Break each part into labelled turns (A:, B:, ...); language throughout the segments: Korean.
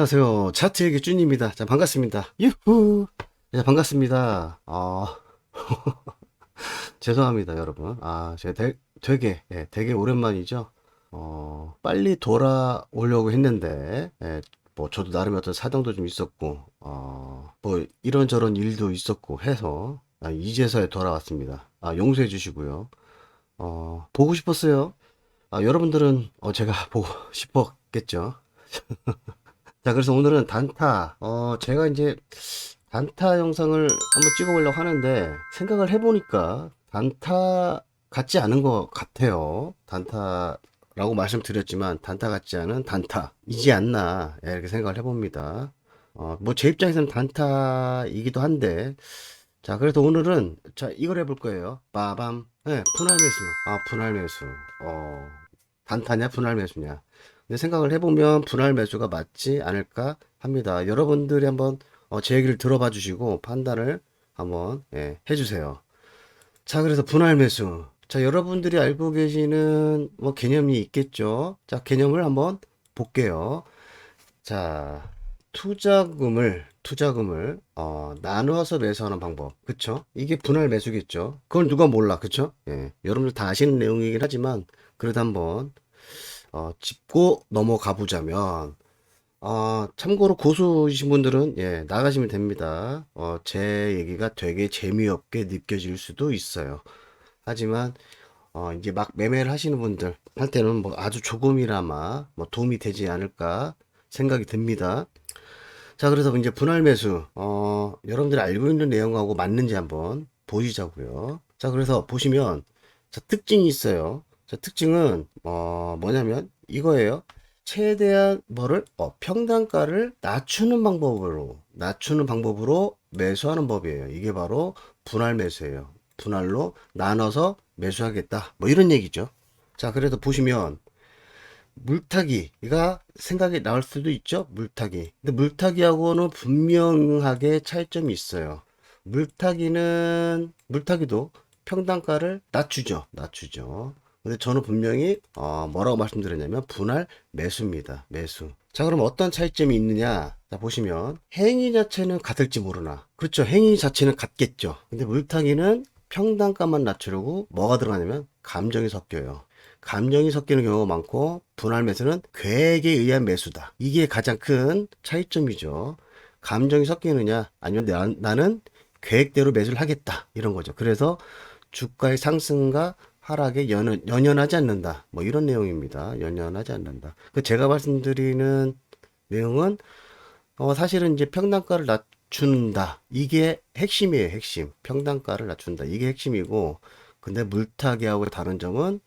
A: 안녕하세요. 차트의 쭈입니다. 자, 반갑습니다. 유후. 자, 반갑습니다. 죄송합니다, 여러분. 제가 되게 오랜만이죠. 빨리 돌아오려고 했는데, 뭐, 저도 나름의 어떤 사정도 좀 있었고, 뭐, 이런저런 일도 있었고 해서, 이제서야 돌아왔습니다. 용서해 주시고요. 보고 싶었어요. 여러분들은, 제가 보고 싶었겠죠. 자, 그래서 오늘은 단타, 제가 이제 단타 영상을 한번 찍어보려고 하는데, 생각을 해보니까 단타 같지 않은 것 같아요. 단타라고 말씀드렸지만, 단타 같지 않은 단타이지 않나, 이렇게 생각을 해봅니다. 뭐, 제 입장에서는 단타이기도 한데, 자, 그래서 오늘은, 자, 이걸 해볼 거예요. 빠밤. 네, 분할 매수. 분할 매수. 단타냐, 분할 매수냐. 근데 생각을 해보면 분할 매수가 맞지 않을까 합니다. 여러분들이 한번 제 얘기를 들어봐 주시고 판단을 한번 해주세요. 자, 그래서 분할 매수. 자, 여러분들이 알고 계시는 뭐 개념이 있겠죠. 자, 개념을 한번 볼게요. 자, 투자금을 나누어서 매수하는 방법. 그쵸? 이게 분할 매수겠죠. 그걸 누가 몰라. 그쵸? 예. 여러분들 다 아시는 내용이긴 하지만 그래도 한번 짚고 넘어가 보자면, 참고로 고수이신 분들은, 나가시면 됩니다. 제 얘기가 되게 재미없게 느껴질 수도 있어요. 하지만, 이제 막 매매를 하시는 분들 할 때는 뭐 아주 조금이나마 뭐 도움이 되지 않을까 생각이 듭니다. 자, 그래서 이제 분할 매수, 여러분들이 알고 있는 내용하고 맞는지 한번 보시자고요. 자, 그래서 보시면, 자, 특징이 있어요. 자, 특징은, 뭐냐면, 이거예요. 최대한 평단가를 낮추는 방법으로 매수하는 법이에요. 이게 바로 분할 매수예요. 분할로 나눠서 매수하겠다. 뭐 이런 얘기죠. 자, 그래도 보시면, 물타기가 생각이 나올 수도 있죠. 물타기. 근데 물타기하고는 분명하게 차이점이 있어요. 물타기도 평단가를 낮추죠. 근데 저는 분명히 뭐라고 말씀드렸냐면 분할 매수입니다. 매수. 자, 그럼 어떤 차이점이 있느냐? 자, 보시면 행위 자체는 같을지 모르나. 그렇죠. 행위 자체는 같겠죠. 근데 물타기는 평단가만 낮추려고 뭐가 들어가냐면 감정이 섞여요. 감정이 섞이는 경우가 많고 분할 매수는 계획에 의한 매수다. 이게 가장 큰 차이점이죠. 감정이 섞이느냐 아니면 나는 계획대로 매수를 하겠다 이런 거죠. 그래서 주가의 상승과 하락에 연연하지 않는다. 뭐 이런 내용입니다. 연연하지 않는다. 제가 말씀드리는 내용은 사실은 이제 평단가를 낮춘다. 이게 핵심이에요. 핵심. 평단가를 낮춘다. 이게 핵심이고 근데 물타기하고 다른 점은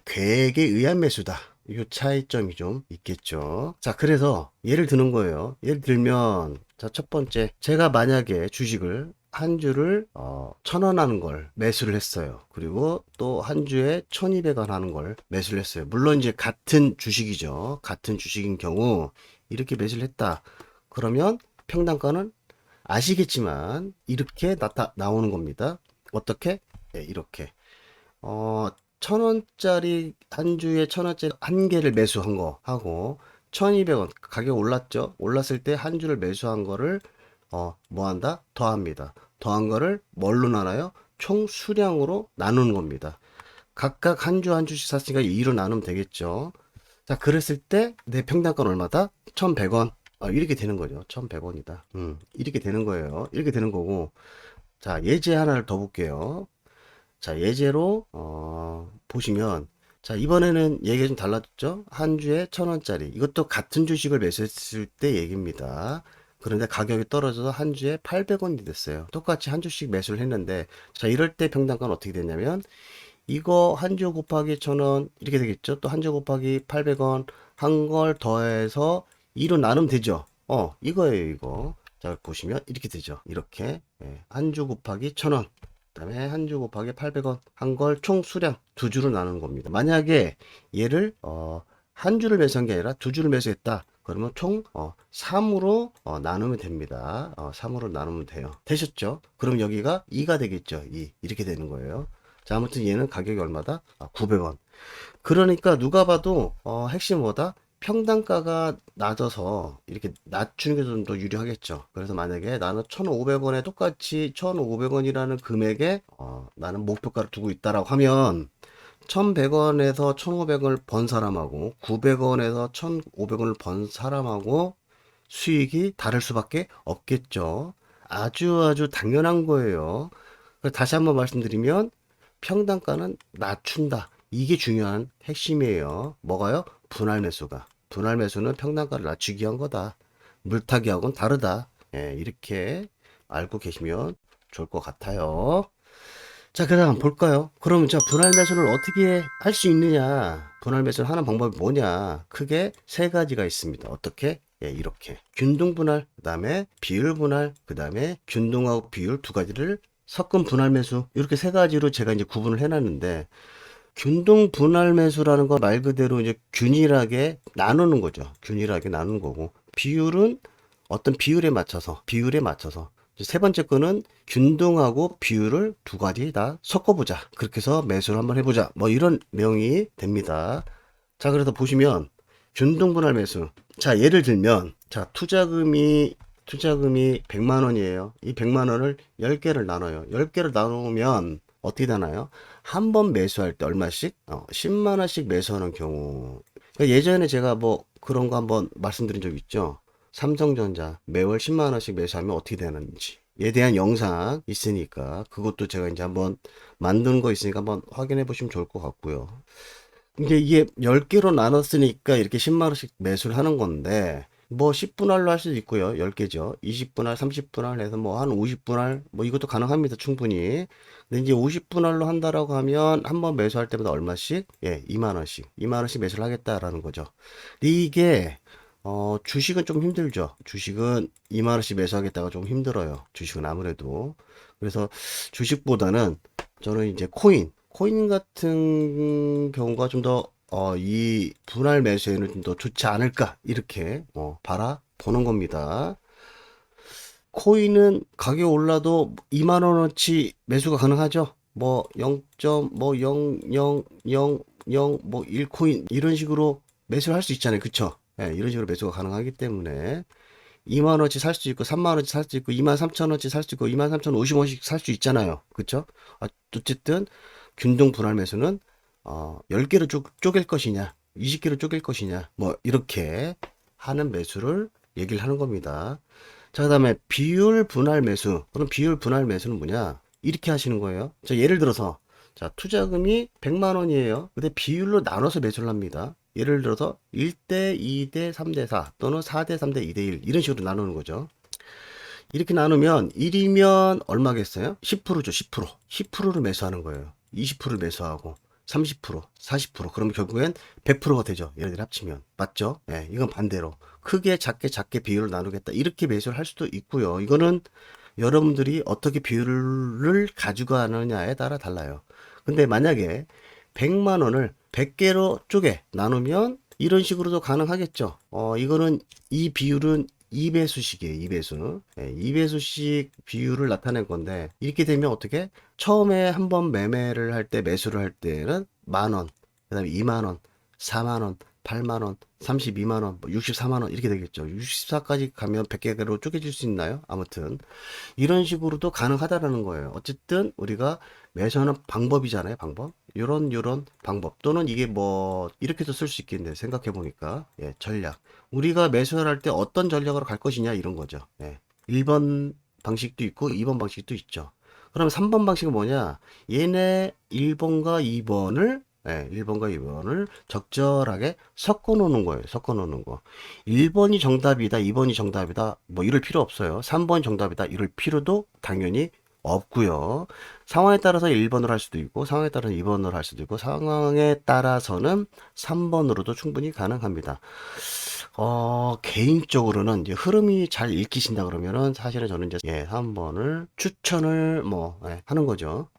A: 계획에 의한 매수다. 이 차이점이 좀 있겠죠. 자, 그래서 예를 드는 거예요. 예를 들면, 자, 첫 번째, 제가 만약에 주식을 한 주를 1,000원 하는 걸 매수를 했어요. 그리고 또 한 주에 1,200원 하는 걸 매수를 했어요. 물론 이제 같은 주식이죠. 같은 주식인 경우 이렇게 매수를 했다. 그러면 평단가는 아시겠지만 이렇게 나오는 겁니다. 어떻게? 이렇게. 1,000원짜리 한 주에 1,000원짜리 한 개를 매수한 거 하고 1,200원 가격 올랐죠. 올랐을 때 한 주를 매수한 거를 뭐 한다? 더합니다. 더한 거를 뭘로 나눠요? 총 수량으로 나누는 겁니다. 각각 한 주 한 주씩 샀으니까 2로 나누면 되겠죠. 자, 그랬을 때 내 평단가는 얼마다? 1,100원. 이렇게 되는 거죠. 1,100원이다. 이렇게 되는 거예요. 이렇게 되는 거고. 자, 예제 하나를 더 볼게요. 자, 예제로 보시면 자, 이번에는 얘기가 좀 달라졌죠. 한 주에 1,000원짜리 이것도 같은 주식을 매수했을 때 얘기입니다. 그런데 가격이 떨어져서 한 주에 800원이 됐어요. 똑같이 한 주씩 매수를 했는데 자, 이럴 때 평단가는 어떻게 됐냐면 이거 한 주 곱하기 1,000원 이렇게 되겠죠. 또 한 주 곱하기 800원 한 걸 더해서 2로 나누면 되죠. 이거예요, 이거. 자, 보시면 이렇게 되죠. 이렇게 한 주 곱하기 1,000원 그다음에 한 주 곱하기 800원 한 걸 총 수량 두 주로 나누는 겁니다. 만약에 얘를 한 주를 매수한 게 아니라 두 주를 매수했다. 그러면 총 3으로 나누면 됩니다. 3으로 나누면 돼요. 되셨죠? 그럼 여기가 2가 되겠죠. 2. 이렇게 되는 거예요. 자, 아무튼 얘는 가격이 얼마다? 900원. 그러니까 누가 봐도 핵심 뭐다? 평단가가 낮아서 이렇게 낮추는 게 좀 더 유리하겠죠. 그래서 만약에 나는 1,500원에 똑같이 1,500원이라는 금액에 나는 목표가를 두고 있다라고 하면 1,100원에서 1,500원을 번 사람하고 900원에서 1,500원을 번 사람하고 수익이 다를 수밖에 없겠죠. 아주 당연한 거예요. 다시 한번 말씀드리면 평단가는 낮춘다. 이게 중요한 핵심이에요. 뭐가요? 분할 매수가. 분할 매수는 평단가를 낮추기 위한 거다. 물타기하고는 다르다. 예, 이렇게 알고 계시면 좋을 것 같아요. 자, 그다음 한번 볼까요? 그럼 자, 분할 매수를 어떻게 할 수 있느냐? 분할 매수를 하는 방법이 뭐냐? 크게 세 가지가 있습니다. 어떻게? 예, 이렇게. 균등 분할, 그다음에 비율 분할, 그다음에 균등하고 비율 두 가지를 섞은 분할 매수. 이렇게 세 가지로 제가 이제 구분을 해 놨는데 균등 분할 매수라는 거 말 그대로 이제 균일하게 나누는 거죠. 균일하게 나누는 거고. 비율은 어떤 비율에 맞춰서 이제 세 번째 거는 균등하고 비율을 두 가지 다 섞어보자. 그렇게 해서 매수를 한번 해보자. 뭐 이런 내용이 됩니다. 자, 그래서 보시면 균등 분할 매수. 자, 예를 들면 자, 투자금이 100만 원이에요. 이 100만 원을 10개를 나눠요. 10개를 나누면 어떻게 되나요? 한 번 매수할 때 얼마씩? 10만 원씩 매수하는 경우. 그러니까 예전에 제가 뭐 그런 거 한번 말씀드린 적 있죠. 삼성전자 매월 10만 원씩 매수하면 어떻게 되는지. 에 대한 영상 있으니까 그것도 제가 이제 한번 만든 거 있으니까 한번 확인해 보시면 좋을 것 같고요. 이게 10개로 나눴으니까 이렇게 10만 원씩 매수를 하는 건데 뭐 10분할로 할 수도 있고요. 10개죠. 20분할, 30분할 해서 뭐 한 50분할 뭐 이것도 가능합니다. 충분히. 근데 이제 50분할로 한다라고 하면 한 번 매수할 때마다 얼마씩? 예, 2만 원씩. 2만 원씩 매수를 하겠다라는 거죠. 근데 이게 주식은 좀 힘들죠. 주식은 2만 원씩 매수하겠다가 좀 힘들어요. 주식은 아무래도. 그래서 주식보다는 저는 이제 코인 같은 경우가 좀 더, 이 분할 매수에는 좀 더 좋지 않을까, 이렇게, 바라보는 겁니다. 코인은 가격 올라도 2만 원어치 매수가 가능하죠. 뭐, 0.0000 뭐, 1코인, 이런 식으로 매수를 할 수 있잖아요. 그쵸? 예, 이런 식으로 매수가 가능하기 때문에, 2만 원어치 살 수 있고 3만 원어치 살 수 있고 2만 3천 원어치 살 수 있고 2만 3천 50원씩 살 수 있잖아요. 그쵸? 어쨌든 균등 분할 매수는 10개로 쪼갤 것이냐 20개로 쪼갤 것이냐 뭐 이렇게 하는 매수를 얘기를 하는 겁니다. 자, 그다음에 비율 분할 매수. 그럼 비율 분할 매수는 뭐냐? 이렇게 하시는 거예요. 자, 예를 들어서 자, 투자금이 100만 원이에요. 근데 비율로 나눠서 매수를 합니다. 예를 들어서 1대 2대 3대 4 또는 4대 3대 2대 1 이런 식으로 나누는 거죠. 이렇게 나누면 1이면 얼마겠어요? 10%죠, 10%. 10%를 매수하는 거예요. 20%를 매수하고 30%, 40%. 그러면 결국엔 100%가 되죠. 얘네들 합치면. 맞죠? 예, 이건 반대로. 크게 작게 비율을 나누겠다. 이렇게 매수를 할 수도 있고요. 이거는 여러분들이 어떻게 비율을 가져가느냐에 따라 달라요. 근데 만약에 100만 원을 100개로 쪼개 나누면 이런 식으로도 가능하겠죠. 이거는 이 비율은 2배수식이에요. 2배수. 예, 2배수식 비율을 나타낸 건데 이렇게 되면 어떻게? 처음에 한번 매매를 할 때 매수를 할 때는 만 원, 그다음에 2만 원, 4만 원, 8만 원, 32만 원, 뭐 64만 원 이렇게 되겠죠. 64까지 가면 100개로 쪼개질 수 있나요? 아무튼 이런 식으로도 가능하다라는 거예요. 어쨌든 우리가 매수하는 방법이잖아요. 방법. 요런 방법 또는 이게 뭐 이렇게도 쓸 수 있겠네요. 생각해 보니까. 예, 전략. 우리가 매수를 할 때 어떤 전략으로 갈 것이냐 이런 거죠. 예. 1번 방식도 있고 2번 방식도 있죠. 그럼 3번 방식은 뭐냐? 얘네 1번과 2번을 1번과 2번을 적절하게 섞어 놓는 거예요. 섞어 놓는 거. 1번이 정답이다, 2번이 정답이다. 뭐 이럴 필요 없어요. 3번이 정답이다. 이럴 필요도 당연히 없고요. 상황에 따라서 1번으로 할 수도 있고 상황에 따라서 2번으로 할 수도 있고 상황에 따라서는 3번으로도 충분히 가능합니다. 개인적으로는 이제 흐름이 잘 읽히신다 그러면은 사실은 저는 이제 3번을 추천을 하는 거죠.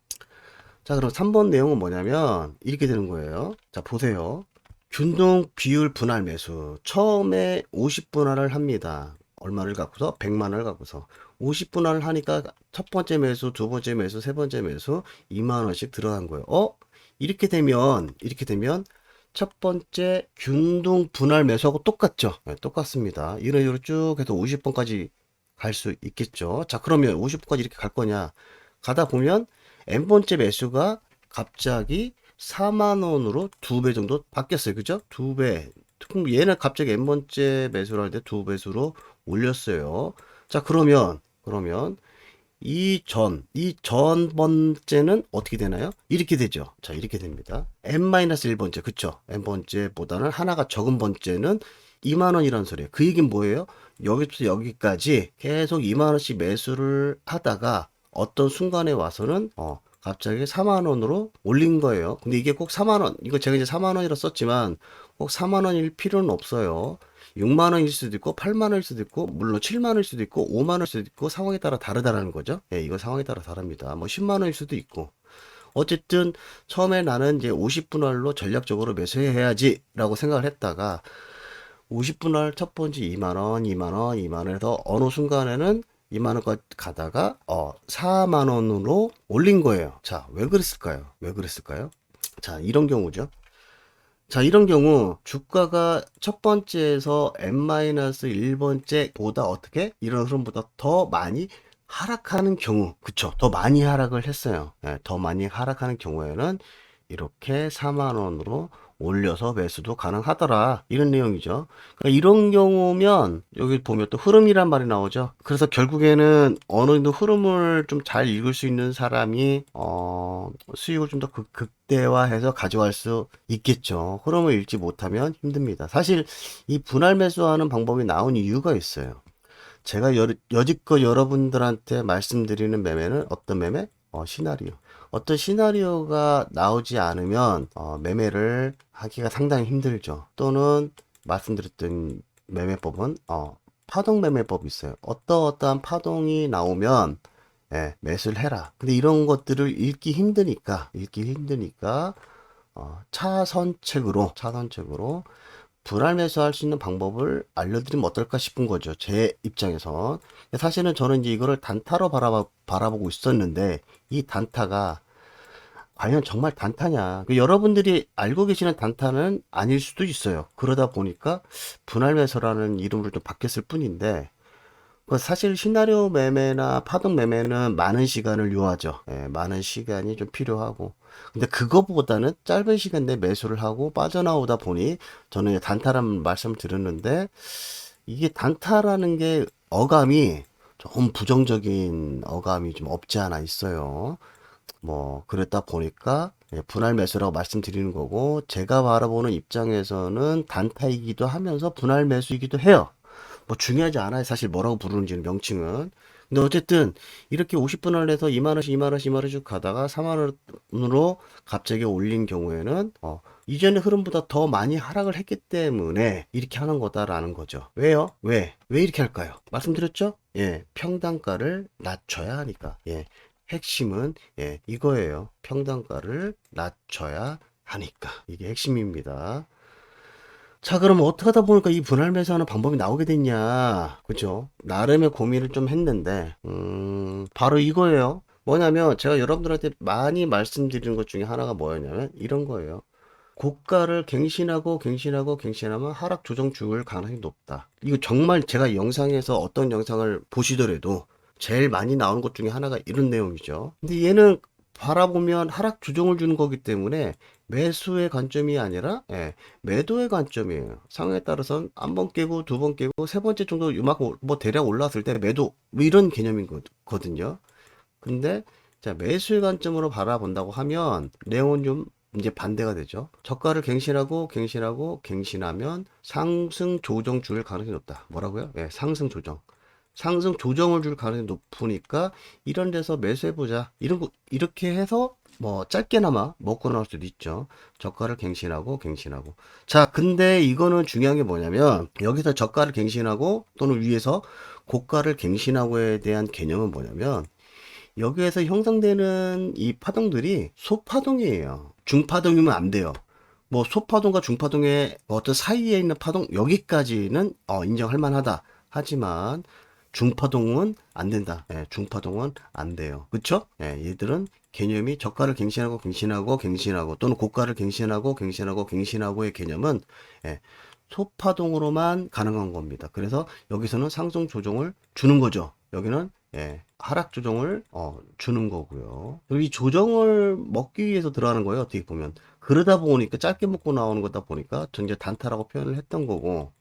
A: 자, 그럼 3번 내용은 뭐냐면 이렇게 되는 거예요. 자, 보세요. 균등 비율 분할 매수. 처음에 50분할을 합니다. 얼마를 갖고서? 100만 원을 갖고서. 50분할을 하니까 첫 번째 매수, 두 번째 매수, 세 번째 매수 2만 원씩 들어간 거예요. 이렇게 되면 첫 번째 균등 분할 매수하고 똑같죠. 네, 똑같습니다. 이런 식으로 쭉 해서 50번까지 갈 수 있겠죠. 자, 그러면 50번까지 이렇게 갈 거냐? 가다 보면 n번째 매수가 갑자기 4만 원으로 2배 정도 바뀌었어요. 그죠? 2배. 그럼 얘는 갑자기 n번째 매수를 할 때 2배수로 올렸어요. 자, 그러면 이 전 번째는 어떻게 되나요? 이렇게 되죠. 자, 이렇게 됩니다. n-1번째, 그쵸? n번째보다는 하나가 적은 번째는 2만원이라는 소리예요. 그 얘기는 뭐예요? 여기부터 여기까지 계속 2만원씩 매수를 하다가 어떤 순간에 와서는, 갑자기 4만원으로 올린 거예요. 근데 이게 꼭 4만원, 이거 제가 이제 4만원이라 썼지만 꼭 4만원일 필요는 없어요. 6만 원일 수도 있고 8만 원일 수도 있고 물론 7만 원일 수도 있고 5만 원일 수도 있고 상황에 따라 다르다라는 거죠. 예, 이거 상황에 따라 다릅니다. 뭐 10만 원일 수도 있고 어쨌든 처음에 나는 이제 50분할로 전략적으로 매수해야지라고 생각을 했다가 50분할 첫 번째 2만 원, 2만 원, 2만 원에서 어느 순간에는 2만 원까지 가다가 4만 원으로 올린 거예요. 자, 왜 그랬을까요? 왜 그랬을까요? 자, 이런 경우죠. 자, 이런 경우 주가가 첫 번째에서 n-1번째 보다 어떻게 이런 흐름보다 더 많이 하락하는 경우, 그쵸? 더 많이 하락을 했어요. 예, 더 많이 하락하는 경우에는 이렇게 4만 원으로 올려서 매수도 가능하더라. 이런 내용이죠. 그러니까 이런 경우면 여기 보면 또 흐름이란 말이 나오죠. 그래서 결국에는 어느 정도 흐름을 좀 잘 읽을 수 있는 사람이 수익을 좀 더 극대화해서 가져갈 수 있겠죠. 흐름을 읽지 못하면 힘듭니다. 사실 이 분할 매수하는 방법이 나온 이유가 있어요. 제가 여지껏 여러분들한테 말씀드리는 매매는 어떤 매매? 시나리오. 어떤 시나리오가 나오지 않으면 매매를 하기가 상당히 힘들죠. 또는 말씀드렸던 매매법은 파동 매매법이 있어요. 어떠한 파동이 나오면 매수를 해라. 근데 이런 것들을 읽기 힘드니까 차선책으로 분할 매수할 수 있는 방법을 알려드리면 어떨까 싶은 거죠. 제 입장에서. 사실은 저는 이제 이거를 단타로 바라보고 있었는데, 이 단타가 과연 정말 단타냐. 여러분들이 알고 계시는 단타는 아닐 수도 있어요. 그러다 보니까 분할 매수라는 이름으로 좀 바뀌었을 뿐인데, 사실 시나리오 매매나 파동 매매는 많은 시간을 요하죠. 예, 많은 시간이 좀 필요하고. 근데 그거보다는 짧은 시간 내에 매수를 하고 빠져나오다 보니 저는 단타라는 말씀을 드렸는데 이게 단타라는 게 어감이 좀 부정적인 어감이 좀 없지 않아 있어요. 뭐 그랬다 보니까 분할 매수라고 말씀드리는 거고 제가 바라보는 입장에서는 단타이기도 하면서 분할 매수이기도 해요. 뭐 중요하지 않아요. 사실 뭐라고 부르는지는 명칭은. 근데 어쨌든 이렇게 50분을 해서 2만 원씩 2만 원씩 2만 원씩 가다가 4만 원으로 갑자기 올린 경우에는 이전의 흐름보다 더 많이 하락을 했기 때문에 이렇게 하는 거다라는 거죠. 왜요? 왜 이렇게 할까요? 말씀드렸죠? 예, 평단가를 낮춰야 하니까. 예, 핵심은 이거예요. 평단가를 낮춰야 하니까. 이게 핵심입니다. 자, 그럼 어떻게 하다 보니까 이 분할 매수하는 방법이 나오게 됐냐? 그죠? 나름의 고민을 좀 했는데, 바로 이거예요. 뭐냐면, 제가 여러분들한테 많이 말씀드리는 것 중에 하나가 뭐였냐면, 이런 거예요. 고가를 갱신하면 하락 조정 줄 가능성이 높다. 이거 정말 제가 영상에서 어떤 영상을 보시더라도 제일 많이 나오는 것 중에 하나가 이런 내용이죠. 근데 얘는 바라보면 하락 조정을 주는 거기 때문에 매수의 관점이 아니라 매도의 관점이에요. 상황에 따라서는 한 번 깨고 두 번 깨고 세 번째 정도 요만큼 뭐 대략 올라왔을 때 매도 뭐 이런 개념인 거거든요. 근데 자 매수의 관점으로 바라본다고 하면 내용은 좀 이제 반대가 되죠. 저가를 갱신하면 상승 조정 줄 가능성이 높다. 뭐라고요? 상승 조정을 줄 가능성이 높으니까 이런 데서 매수해보자. 이렇게 해서 뭐 짧게나마 먹고 나올 수도 있죠. 저가를 갱신하고. 자, 근데 이거는 중요한 게 뭐냐면 여기서 저가를 갱신하고 또는 위에서 고가를 갱신하고에 대한 개념은 뭐냐면 여기에서 형성되는 이 파동들이 소파동이에요. 중파동이면 안 돼요. 뭐 소파동과 중파동의 어떤 사이에 있는 파동 여기까지는 인정할 만하다. 하지만 중파동은 안 된다. 예, 중파동은 안 돼요. 그쵸? 예, 얘들은 개념이 저가를 갱신하고 갱신하고 갱신하고 또는 고가를 갱신하고 갱신하고 갱신하고의 개념은 예, 소파동으로만 가능한 겁니다. 그래서 여기서는 상승 조정을 주는 거죠. 여기는 예, 하락 조정을 주는 거고요. 이 조정을 먹기 위해서 들어가는 거예요. 어떻게 보면 그러다 보니까 짧게 먹고 나오는 거다 보니까 전 이제 단타라고 표현을 했던 거고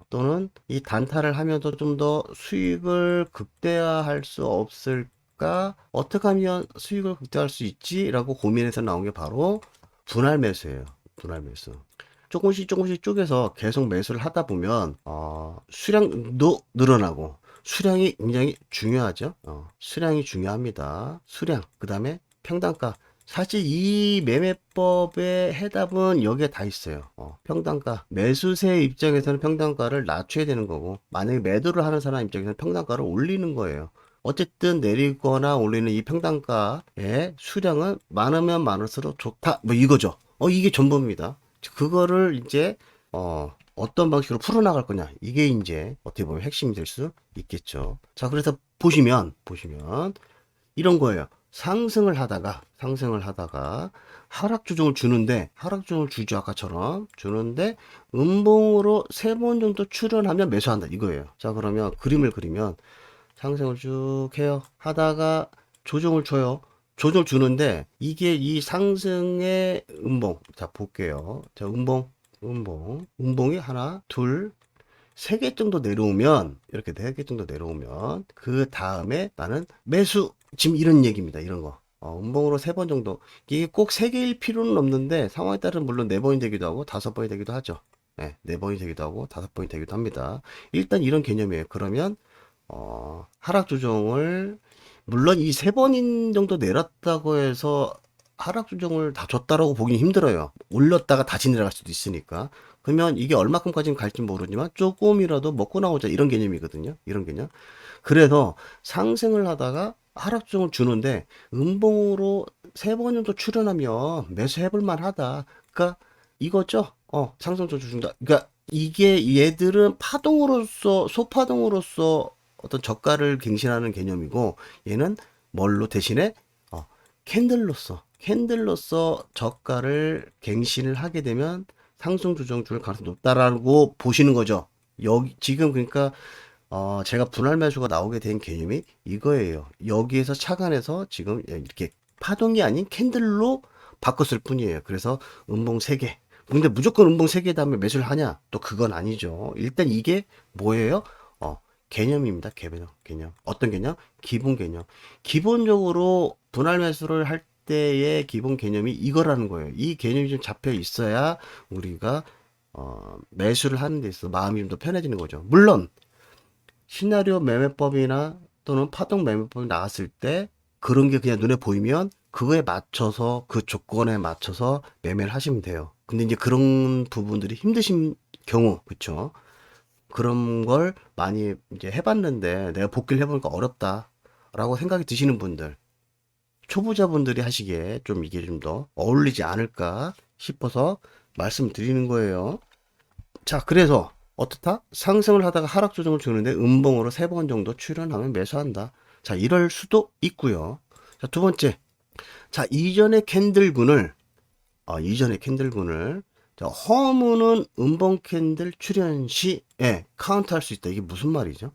A: 또는 이 단타를 하면서 좀 더 수익을 극대화할 수 없을까? 어떻게 하면 수익을 극대화할 수 있지? 라고 고민해서 나온 게 바로 분할 매수예요. 분할 매수. 조금씩 조금씩 쪼개서 계속 매수를 하다 보면 수량도 늘어나고 수량이 굉장히 중요하죠. 수량이 중요합니다. 수량 그 다음에 평단가. 사실 이 매매법의 해답은 여기에 다 있어요. 평단가. 매수세 입장에서는 평단가를 낮춰야 되는 거고 만약에 매도를 하는 사람 입장에서는 평단가를 올리는 거예요. 어쨌든 내리거나 올리는 이 평단가의 수량은 많으면 많을수록 좋다. 뭐 이거죠. 이게 전부입니다. 그거를 이제 어떤 방식으로 풀어나갈 거냐 이게 이제 어떻게 보면 핵심이 될 수 있겠죠. 자, 그래서 보시면 이런 거예요. 상승을 하다가 하락 조정을 주는데 하락 조정을 주죠. 아까처럼 주는데 음봉으로 3번 정도 출현하면 매수한다 이거예요. 자, 그러면 그림을 그리면 상승을 쭉 해요. 하다가 조정을 줘요. 조정을 주는데 이게 이 상승의 음봉. 자, 볼게요. 자, 음봉이 하나, 둘, 3개 정도 내려오면 이렇게 4개 정도 내려오면 그 다음에 나는 매수. 지금 이런 얘기입니다. 이런 거. 음봉으로 3번 정도. 이게 꼭 3개일 필요는 없는데 상황에 따라서 물론 4번이 되기도 하고 5번이 되기도 하죠. 네, 4번이 되기도 하고 5번이 되기도 합니다. 일단 이런 개념이에요. 그러면 하락 조정을 물론 이 3번인 정도 내렸다고 해서 하락 조정을 다 줬다라고 보기는 힘들어요. 올렸다가 다시 내려갈 수도 있으니까. 그러면 이게 얼마큼까지는 갈지 모르지만 조금이라도 먹고 나오자 이런 개념이거든요. 이런 개념. 그래서 상승을 하다가 하락 조정을 주는데 음봉으로 3번 정도 출현하면 매수해볼 만하다. 그러니까 이거죠. 상승 조정 준다. 그러니까 이게 얘들은 파동으로서 소파동으로서 어떤 저가를 갱신하는 개념이고 얘는 뭘로 대신에 캔들로서 저가를 갱신을 하게 되면 상승 조정 줄 가능성이 높다라고 보시는 거죠. 여기 지금 그러니까 제가 분할 매수가 나오게 된 개념이 이거예요. 여기에서 착안해서 지금 이렇게 파동이 아닌 캔들로 바꿨을 뿐이에요. 그래서 음봉 3개. 근데 무조건 음봉 3개 다음에 매수를 하냐? 또 그건 아니죠. 일단 이게 뭐예요? 개념입니다. 개념. 어떤 개념? 기본 개념. 기본적으로 분할 매수를 할 때의 기본 개념이 이거라는 거예요. 이 개념이 좀 잡혀 있어야 우리가 매수를 하는 데 있어서 마음이 좀 더 편해지는 거죠. 물론 시나리오 매매법이나 또는 파동 매매법이 나왔을 때 그런 게 그냥 눈에 보이면 그거에 맞춰서 그 조건에 맞춰서 매매를 하시면 돼요. 근데 이제 그런 부분들이 힘드신 경우, 그쵸? 그런 걸 많이 이제 해봤는데 내가 복귀를 해보니까 어렵다라고 생각이 드시는 분들, 초보자분들이 하시기에 좀 이게 좀 더 어울리지 않을까 싶어서 말씀드리는 거예요. 자, 그래서 어떻다? 상승을 하다가 하락 조정을 주는데 음봉으로 3번 정도 출현하면 매수한다. 자, 이럴 수도 있고요. 자, 두 번째. 자, 이전의 캔들군을 자, 허무는 음봉 캔들 출현 시에 카운트할 수 있다. 이게 무슨 말이죠?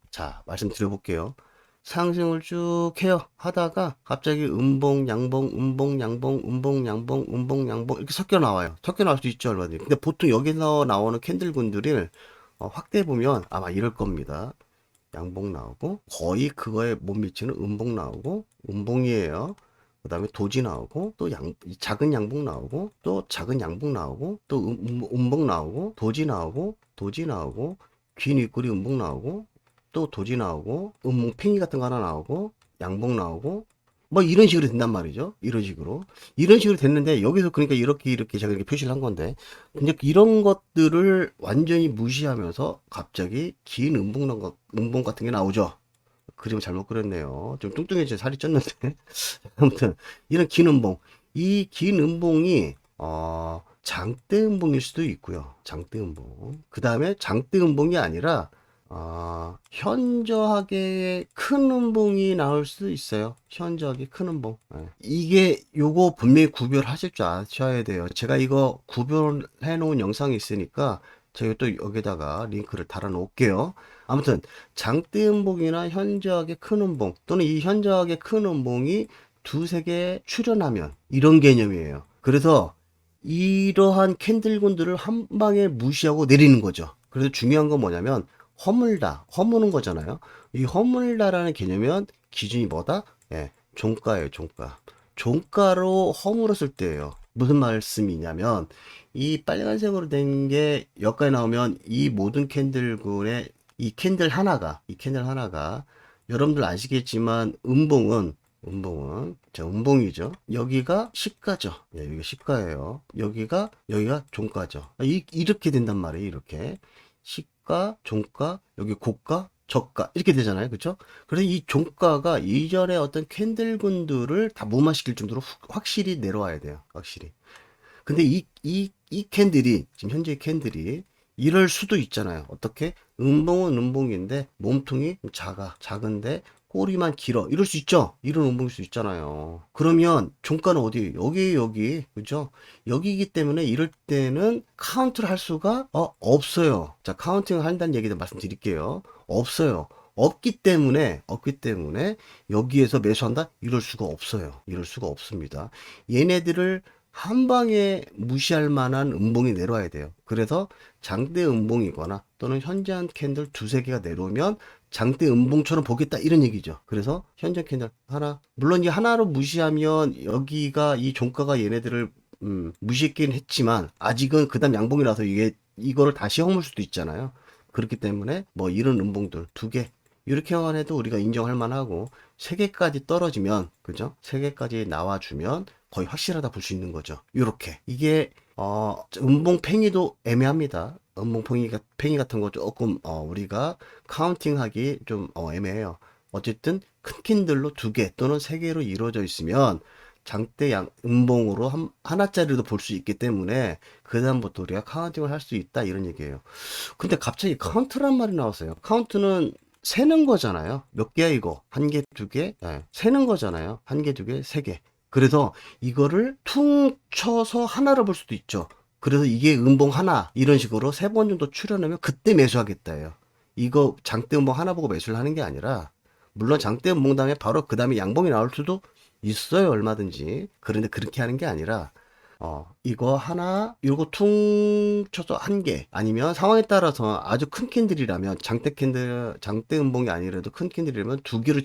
A: 자, 말씀드려볼게요. 상승을 쭉 해요. 하다가 갑자기 음봉, 양봉, 음봉, 양봉, 음봉, 양봉, 음봉, 양봉 이렇게 섞여 나와요. 섞여 나올 수 있죠, 얼마든지. 근데 보통 여기서 나오는 캔들군들을 확대해 보면 아마 이럴 겁니다. 양봉 나오고 거의 그거에 못 미치는 음봉 나오고 음봉이에요. 그 다음에 도지 나오고 또 작은 양봉 나오고 또 작은 양봉 나오고 또 음봉 나오고 도지 나오고 긴 윗꼬리 음봉 나오고 또 도지 나오고 팽이 같은 거 하나 나오고 양봉 나오고 뭐 이런 식으로 된단 말이죠. 이런 식으로 됐는데 여기서 그러니까 이렇게 제가 이렇게 표시를 한 건데 근데 이런 것들을 완전히 무시하면서 갑자기 긴 음봉 같은 게 나오죠. 그림을 잘못 그렸네요. 좀 뚱뚱해져 살이 쪘는데 아무튼 이런 긴 음봉 이 긴 음봉이 장대 음봉일 수도 있고요. 장대 음봉 그 다음에 장대 음봉이 아니라 현저하게 큰 음봉이 나올 수도 있어요. 현저하게 큰 음봉. 예. 이게 요거 분명히 구별하실 줄 아셔야 돼요. 제가 이거 구별해 놓은 영상이 있으니까 제가 또 여기다가 링크를 달아 놓을게요. 아무튼 장대 음봉이나 현저하게 큰 음봉 또는 이 현저하게 큰 음봉이 두세 개 출현하면 이런 개념이에요. 그래서 이러한 캔들군들을 한 방에 무시하고 내리는 거죠. 그래서 중요한 건 뭐냐면 허물다, 허무는 거잖아요. 이 허물다라는 개념은 기준이 뭐다? 예, 종가예요, 종가. 종가로 허물었을 때예요. 무슨 말씀이냐면 이 빨간색으로 된 게 여기까지 나오면 이 모든 캔들군의 이 캔들 하나가 여러분들 아시겠지만 음봉은 자 음봉이죠. 여기가 시가죠. 예, 여기 시가예요. 여기가 종가죠. 이렇게 된단 말이에요. 이렇게 시가, 종가, 여기 고가, 저가 이렇게 되잖아요. 그렇죠? 그래서 이 종가가 이전에 어떤 캔들군들을 다 무마시킬 정도로 확실히 내려와야 돼요. 확실히. 근데 이 캔들이, 지금 현재 캔들이 이럴 수도 있잖아요. 어떻게? 음봉은 음봉인데 몸통이 작은데 꼬리만 길어. 이럴 수 있죠? 이런 음봉일 수 있잖아요. 그러면 종가는 어디? 여기, 그죠? 여기이기 때문에 이럴 때는 카운트를 할 수가 없어요. 자, 카운팅을 한다는 얘기도 말씀드릴게요. 없어요. 없기 때문에 여기에서 매수한다? 이럴 수가 없어요. 이럴 수가 없습니다. 얘네들을 한 방에 무시할 만한 음봉이 내려와야 돼요. 그래서 장대 음봉이거나 또는 현재한 캔들 두세 개가 내려오면 장대 음봉처럼 보겠다 이런 얘기죠. 그래서 현재 캔들 하나, 물론 이 하나로 무시하면 여기가 이 종가가 얘네들을 무시했긴 했지만 아직은 그 다음 양봉이라서 이거를 다시 허물 수도 있잖아요. 그렇기 때문에 뭐 이런 음봉들 두 개 이렇게만 해도 우리가 인정할 만하고 세 개까지 떨어지면 그죠? 세 개까지 나와주면 거의 확실하다 볼 수 있는 거죠. 요렇게 이게 음봉 팽이도 애매합니다. 음봉 팽이 같은 거 조금 우리가 카운팅하기 좀 애매해요. 어쨌든 큰 캔들로 두 개 또는 세 개로 이루어져 있으면 장대 음봉으로 하나짜리도 볼 수 있기 때문에 그 다음부터 우리가 카운팅을 할 수 있다 이런 얘기예요. 근데 갑자기 카운트란 말이 나왔어요. 카운트는 세는 거잖아요. 몇 개야 이거? 한 개, 두 개? 네. 세는 거잖아요. 한 개, 두 개, 세 개. 그래서 이거를 퉁 쳐서 하나로 볼 수도 있죠. 그래서 이게 음봉 하나 이런 식으로 세 번 정도 출현하면 그때 매수하겠다예요. 이거 장대 음봉 하나 보고 매수를 하는 게 아니라 물론 장대 음봉 다음에 바로 그 다음에 양봉이 나올 수도 있어요. 얼마든지. 그런데 그렇게 하는 게 아니라 이거 하나, 요거 퉁 쳐서 한 개, 아니면 상황에 따라서 아주 큰 캔들이라면, 장대 음봉이 아니라도 큰 캔들이라면 두 개로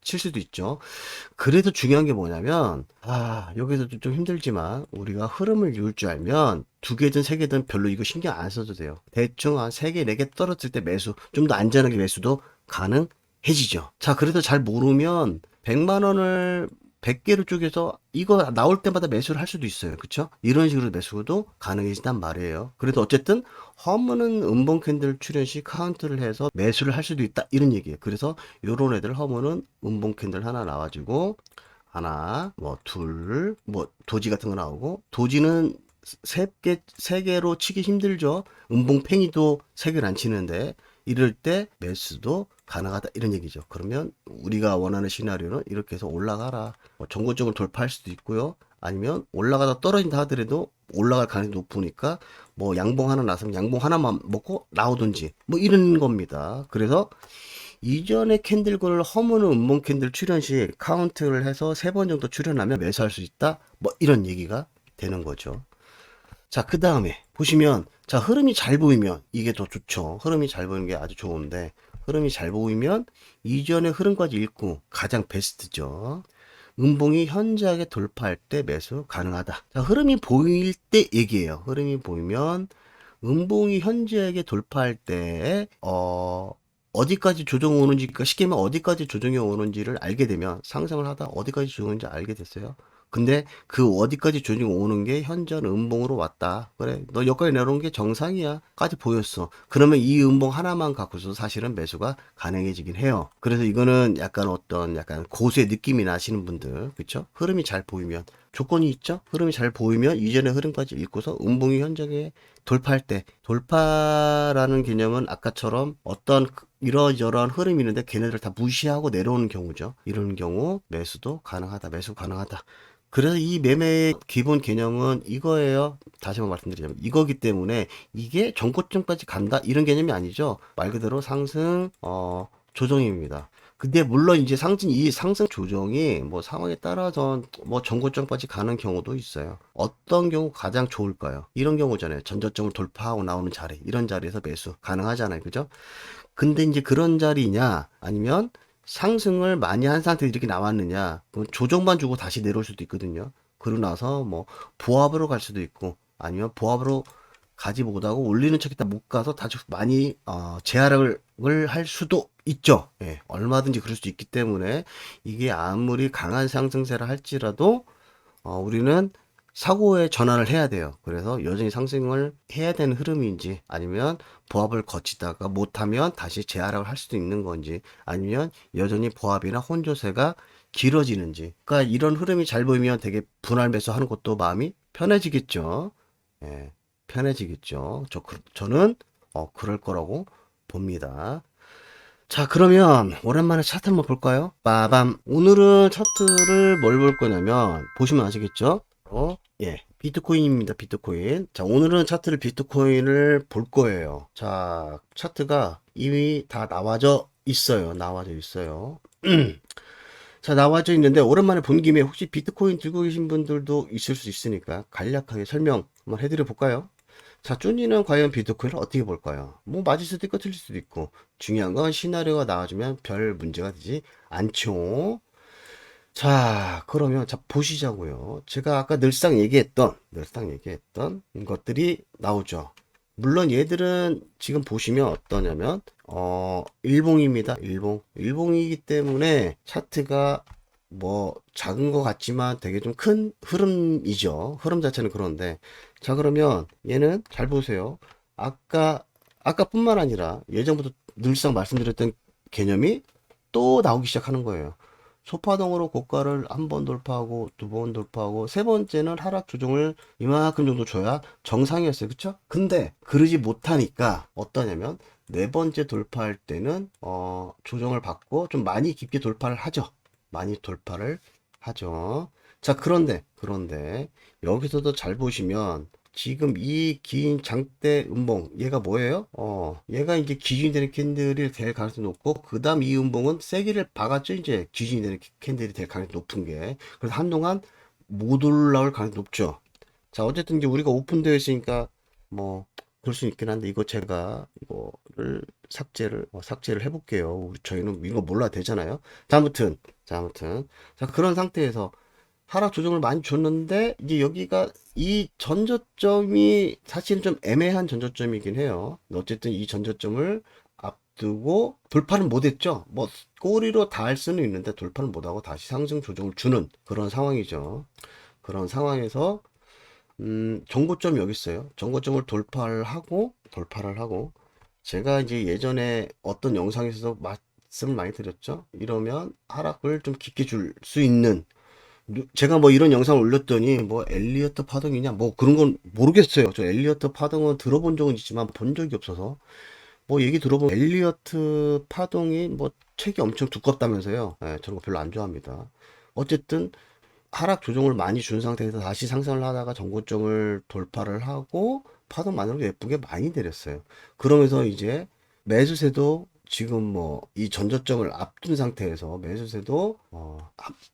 A: 칠 수도 있죠. 그래도 중요한 게 뭐냐면, 여기서도 좀 힘들지만, 우리가 흐름을 이을 줄 알면, 두 개든 세 개든 별로 이거 신경 안 써도 돼요. 대충 한 세 개, 네 개 떨어질 때 매수, 좀 더 안전하게 매수도 가능해지죠. 자, 그래도 잘 모르면, 100만 원을 100개를 쪼개서 이거 나올 때마다 매수를 할 수도 있어요. 그쵸? 이런 식으로 매수도 가능해진단 말이에요. 그래도 어쨌든 허무는 음봉 캔들 출현 시 카운트를 해서 매수를 할 수도 있다. 이런 얘기예요. 그래서 요런 애들 허무는 음봉 캔들 하나 나와주고 하나, 뭐 둘, 뭐 도지 같은 거 나오고 도지는 세 개로 치기 힘들죠. 음봉 팽이도 세 개를 안 치는데 이럴 때 매수도 가능하다 이런 얘기죠. 그러면 우리가 원하는 시나리오는 이렇게 해서 올라가라. 뭐 전고점을 돌파할 수도 있고요. 아니면 올라가다 떨어진다 하더라도 올라갈 가능성이 높으니까 뭐 양봉 하나 나서면 양봉 하나만 먹고 나오든지 뭐 이런 겁니다. 그래서 이전에 캔들군을 허무는 음봉 캔들 출현 시 카운트를 해서 세 번 정도 출현하면 매수할 수 있다. 뭐 이런 얘기가 되는 거죠. 자, 그 다음에 보시면 자, 흐름이 잘 보이면 이게 더 좋죠. 흐름이 잘 보이는 게 아주 좋은데 흐름이 잘 보이면 이전의 흐름까지 읽고 가장 베스트죠. 음봉이 현저하게 돌파할 때 매수 가능하다. 자, 흐름이 보일 때 얘기해요. 흐름이 보이면 음봉이 현저하게 돌파할 때 어디까지 조정 오는지, 그러니까 쉽게 말하면 어디까지 조정이 오는지를 알게 되면 상승을 하다 어디까지 조정인지 알게 됐어요. 근데 그 어디까지 조정이 오는 게 현존 음봉으로 왔다. 그래, 너 여기까지 내려온 게 정상이야. 까지 보였어. 그러면 이 음봉 하나만 갖고서 사실은 매수가 가능해지긴 해요. 그래서 이거는 약간 어떤 약간 고수의 느낌이 나시는 분들, 그쵸? 흐름이 잘 보이면 조건이 있죠. 흐름이 잘 보이면 이전의 흐름까지 읽고서 음봉이 현저하게 돌파할 때, 돌파라는 개념은 아까처럼 어떤 이러저러한 흐름이 있는데 걔네들 다 무시하고 내려오는 경우죠. 이런 경우 매수도 가능하다, 매수 가능하다. 그래서 이 매매의 기본 개념은 이거예요. 다시 한번 말씀드리자면 이거기 때문에 이게 전고점까지 간다 이런 개념이 아니죠. 말 그대로 상승 조정입니다. 근데 물론 이제 이 상승 조정이 뭐 상황에 따라서 뭐 전고점까지 가는 경우도 있어요. 어떤 경우 가장 좋을까요? 이런 경우잖아요. 전저점을 돌파하고 나오는 자리, 이런 자리에서 매수 가능하잖아요. 그죠? 근데 이제 그런 자리냐 아니면 상승을 많이 한 상태에 이렇게 나왔느냐, 그럼 조정만 주고 다시 내려올 수도 있거든요. 그러고 나서 뭐 보합으로 갈 수도 있고 아니면 보합으로 가지 못하고 올리는 척이다 못 가서 다시 많이 재하락을 할 수도 있죠. 예, 얼마든지 그럴 수 있기 때문에 이게 아무리 강한 상승세라 할지라도 우리는 사고의 전환을 해야 돼요. 그래서 여전히 상승을 해야 되는 흐름인지 아니면 보합을 거치다가 못하면 다시 재하락을 할 수도 있는 건지 아니면 여전히 보합이나 혼조세가 길어지는지, 그러니까 이런 흐름이 잘 보이면 되게 분할 매수하는 것도 마음이 편해지겠죠. 예, 편해지겠죠. 저는 그럴 거라고 봅니다. 자, 그러면 오랜만에 차트 한번 볼까요? 빠밤. 오늘은 차트를 뭘 볼 거냐면 보시면 아시겠죠? 예, 비트코인입니다. 비트코인. 자, 오늘은 차트를 비트코인을 볼 거예요. 자, 차트가 이미 다 나와져 있어요. 나와져 있어요. 자, 나와져 있는데 오랜만에 본 김에 혹시 비트코인 들고 계신 분들도 있을 수 있으니까 간략하게 설명 한번 해드려 볼까요? 자, 쭈니는 과연 비트코인을 어떻게 볼까요? 뭐 맞을 수도 있고 틀릴 수도 있고 중요한 건 시나리오가 나와주면 별 문제가 되지 않죠. 자, 그러면 자 보시자고요. 제가 아까 늘상 얘기했던 것들이 나오죠. 물론 얘들은 지금 보시면 어떠냐면 일봉입니다. 일봉이기 때문에 차트가 뭐 작은 것 같지만 되게 좀 큰 흐름이죠. 흐름 자체는 그런데 자, 그러면 얘는 잘 보세요. 아까뿐만 아니라 예전부터 늘상 말씀드렸던 개념이 또 나오기 시작하는 거예요. 소파동으로 고가를 한 번 돌파하고 두 번 돌파하고 세 번째는 하락 조정을 이만큼 정도 줘야 정상이었어요. 그쵸? 근데 그러지 못하니까 어떠냐면 네 번째 돌파할 때는 조정을 받고 좀 많이 깊게 돌파를 하죠. 많이 돌파를 하죠. 자, 그런데 여기서도 잘 보시면 지금 이 긴 장대 음봉 얘가 뭐예요? 얘가 이제 기준이 되는 캔들이 될 가능성이 높고 그 다음 이 음봉은 세기를 박았죠. 이제 기준이 되는 캔들이 될 가능성이 높은 게, 그래서 한동안 못 올라올 가능성이 높죠. 자, 어쨌든 이제 우리가 오픈되어 있으니까 뭐 그럴 수 있긴 한데 이거 제가 이거를 삭제를 해볼게요. 저희는 이거 몰라도 되잖아요. 자, 아무튼 자, 그런 상태에서 하락 조정을 많이 줬는데 이제 여기가 이 전저점이 사실은 좀 애매한 전저점이긴 해요. 어쨌든 이 전저점을 앞두고 돌파는 못했죠. 뭐 꼬리로 닿을 수는 있는데 돌파는 못하고 다시 상승 조정을 주는 그런 상황이죠. 그런 상황에서 정고점이 여기 있어요. 정고점을 돌파를 하고 제가 이제 예전에 어떤 영상에서 말씀을 많이 드렸죠. 이러면 하락을 좀 깊게 줄 수 있는, 제가 뭐 이런 영상을 올렸더니 뭐 엘리어트 파동이냐 뭐 그런 건 모르겠어요. 저 엘리어트 파동은 들어본 적은 있지만 본 적이 없어서 뭐 얘기 들어보면 엘리어트 파동이 뭐 책이 엄청 두껍다면서요. 예, 저런 거 별로 안 좋아합니다. 어쨌든 하락 조정을 많이 준 상태에서 다시 상승을 하다가 전고점을 돌파를 하고 파동만으로도 예쁘게 많이 내렸어요. 그러면서 이제 매수세도 지금 뭐 이 전저점을 앞둔 상태에서 매수세도